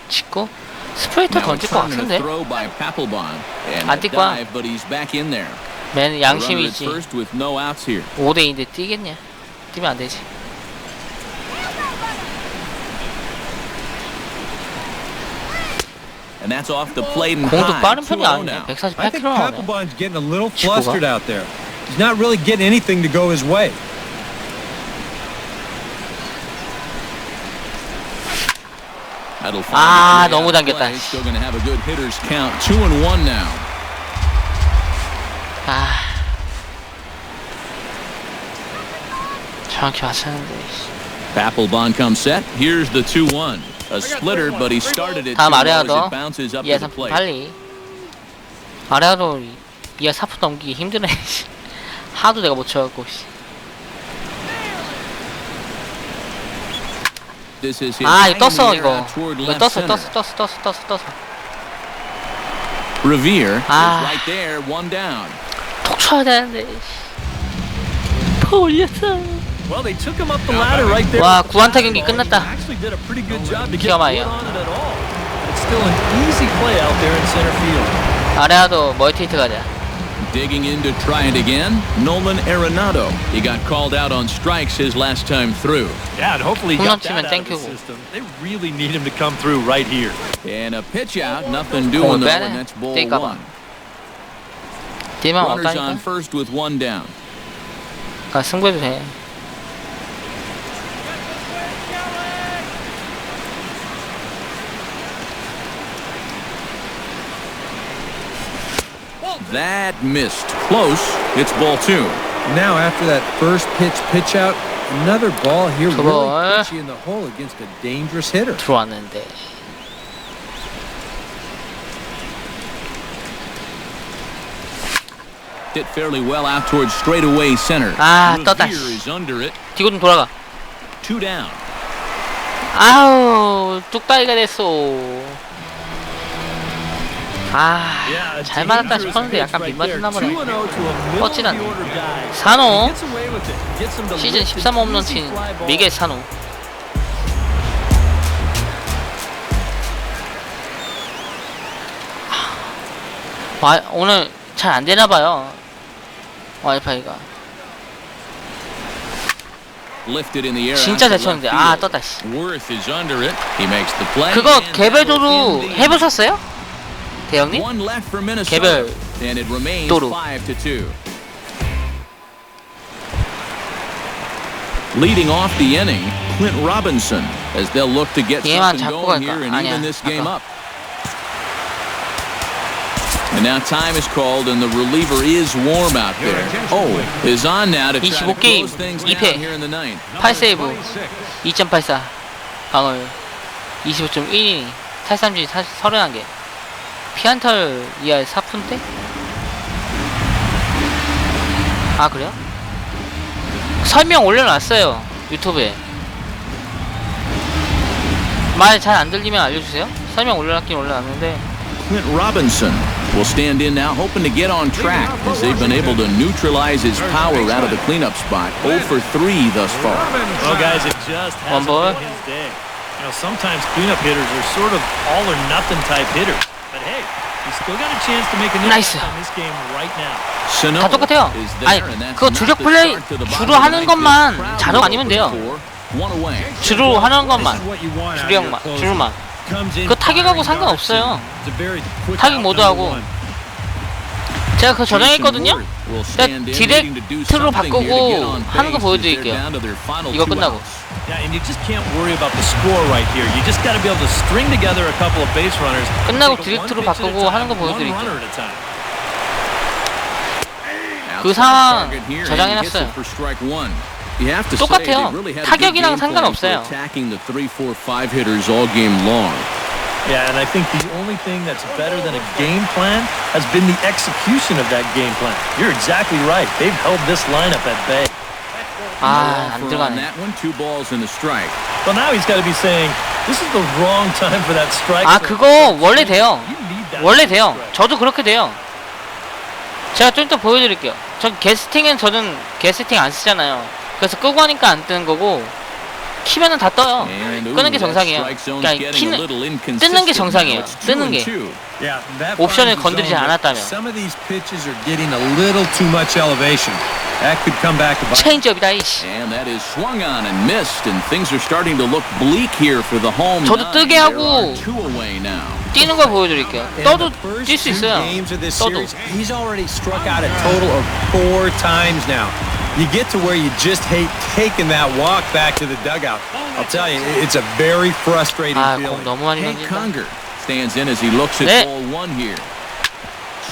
치고 스플리터 Now a 던질 것 tournament 같은데. throw by Papelbon, and 안 a 뛸 거야. dive, but he's back in there. 맨 Runner at 양심이지. first with no outs here. 5대2인데 뛰겠냐? 뛰면 안 되지. And that's off the plate and 공도 high. 빠른 편이 2-0 아니네. now. I think 148km 나오네. Papelbon's getting a little 친구가? flustered out there. He's not really getting anything to go his way. That'll find its way 너무 out of 당겼다. play. Still going to have a good hitter's count. 2-1 now. 정확히 맞췄는데. Papelbon comes set. Here's the 2-1. A splitter, but he started it too 다음 low as 아레아도 it bounces up to 2할 the 3푼 plate. 빨리. 아레아도 2할 4푼 넘기기 힘드네. 하도 내가 못 쳐갖고. This is his 이거 떴어 tiny 이거. air out toward 이거 left 떴어 center. 떴어. Revere is 아. right there, one down. 톡 쳐야 되는데. 더 올렸어. Well, they took him up the ladder right there. 와, 구안타 경기 끝났다. Actually did a pretty good job to get 기가 wood 막혀. on it at all. But it's still an easy play out there in center field. 아레아도 멀티히트 가자. Digging in to try it again, Nolan Arenado. He got called out on strikes his last time through. Yeah, and hopefully he 홈런 got that 치면 out of the 땡큐고. system. They really need him to come through right here. And a pitch out, nothing doing though, 빼네. and that's ball 뛸까봐. one. 뛰면 Runners on 없다니까. first with one down. 승부해도 돼. That missed. Close. It's ball two. Now after that first pitch out, another ball here Come really on. puts you in the hole against a dangerous hitter. 들어왔는데. Hit fairly well out towards straightaway center. 떴다. Revere is under it. 뒤로 좀 돌아가. Two down. 아우, 뚝딱이가 됐어. Yeah, 잘 맞았다 dangerous 싶었는데 pitch 약간 right 빗맞았나 there. 보네. 2-0 to a middle 뻗진 of the 않네. order guy. 산호. Gets away with it. Gets him to 시즌 lift 13 an 홈런 easy 친 fly ball. 미겔 산호. 오늘 잘 안 되나 봐요. 와이파이가. Lifted in the air. 진짜 out to 잘 쳤는데. left field. 떴다 씨. Worth is under it. He makes the play. 그거 and 개별도로 that'll end the 해보셨어요? 대형님? One left for Minnesota. 개별 And it remains 도로. 5-2. Leading off the inning, Clint Robinson, as they'll look to get 얘만 something 잡고 going 갈까? here and 아니야, even this game 아까. up. And now time is called, and the reliever is warm out there. Oh, is on now to try to 25게임, close things 2패. down here in the ninth. 8세이브 2.84 방어율 25.1이닝 탈삼진 31개 피안털 이하의 4푼대? 그래요? 설명 올려놨어요 유튜브에. 말 잘 안 들리면 알려주세요. 설명 올려놨긴 올려놨는데. Clint Robinson will stand in now, hoping to get on track as they've been able to neutralize his power out of the cleanup spot. 0 for 3 thus far. Well, guys, it just hasn't ball. been his day. You know, sometimes cleanup hitters are sort of all or nothing type hitters. But hey, he's still got a chance to make an Nice. impact on this game right now. Sano 다 똑같아요. is 아니 there, and that's 그거 not 주력 the 플레이 start to the 주로 bottom of the 하는 ninth. 것만 The crowd 잘하고 아니면 돼요. for one away. 주로 하는 것만 This is what you want out of your 주력만 closer. 주로만 Comes in 그 타격하고 firing 상관없어요. darts and it's a very quick 타격 out 모두 number 하고 one. 제가 그거 저장했거든요? 제가 디렉트로 바꾸고 하는 거 보여드릴게요. 이거 끝나고. Yeah, and you just can't worry about the score right here. You just got to be able to string together a couple of base runners. 끝나고 디렉트로 바꾸고 하는 거 보여드릴게요. 그 상황 저장해놨어요. 똑같아요. 타격이랑 상관없어요. Yeah, and I think the only thing that's better than a game plan has been the execution of that game plan. You're exactly right. They've held this lineup at bay. 아, 안 들어가네. Well, now he's got to be saying, this is the wrong time for that strike. 아, 그거 원래 돼요. 원래 돼요. 저도 그렇게 돼요. 제가 좀 이따 보여드릴게요. 전 게스팅은 저는 게스팅 안 쓰잖아요. 그래서 끄고 하니까 안 뜨는 거고, 키면은 다 떠요. 끄는 게 정상이에요. 그러니까 키는 뜨는 게 정상이에요. 뜨는 게. 옵션을 건드리지 않았다면. 체인지업이다 이씨. 저도 뜨게 하고 뛰는 걸 보여드릴게요. 떠도 뛸 수 있어요. 떠도. You get to where you just hate taking that walk back to the dugout. I'll tell you, it's a very frustrating feeling. 너무 많이 던진다. stands in as he looks at ball one here.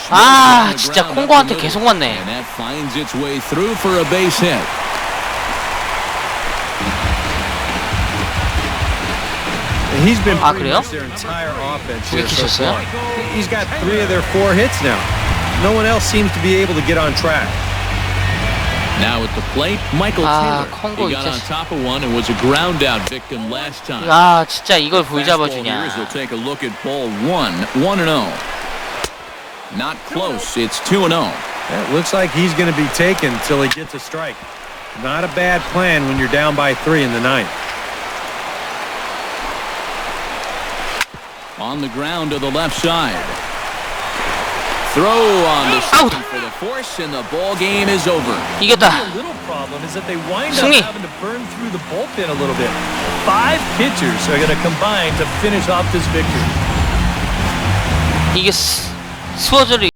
아, 진짜 콩고한테 계속 맞네. And that finds its way through for a base hit. He's been 아, pretty 그래요? much their entire offense 왜 here so 키셨어요? far. He's got 3 of their 4 hits now. No one else seems to be able to get on track. Now at the plate, Michael 아, Taylor. 콩고 He got 진짜. on top of one and was a ground out victim last time. 아, 진짜 이걸 볼 Fastball here 잡아주냐. as we'll take a look at ball 1-0. Not close. It's 2-0. It looks like he's going to be taken until he gets a strike. Not a bad plan when you're down by 3 in the 9th. On the ground to the left side. Throw on the second for the force, and the ball game is over. 이겼다. The little problem is that they wind up 승리. having to burn through the bullpen a little bit. 5 pitchers are going to combine to finish off this victory. 이게 스워즈를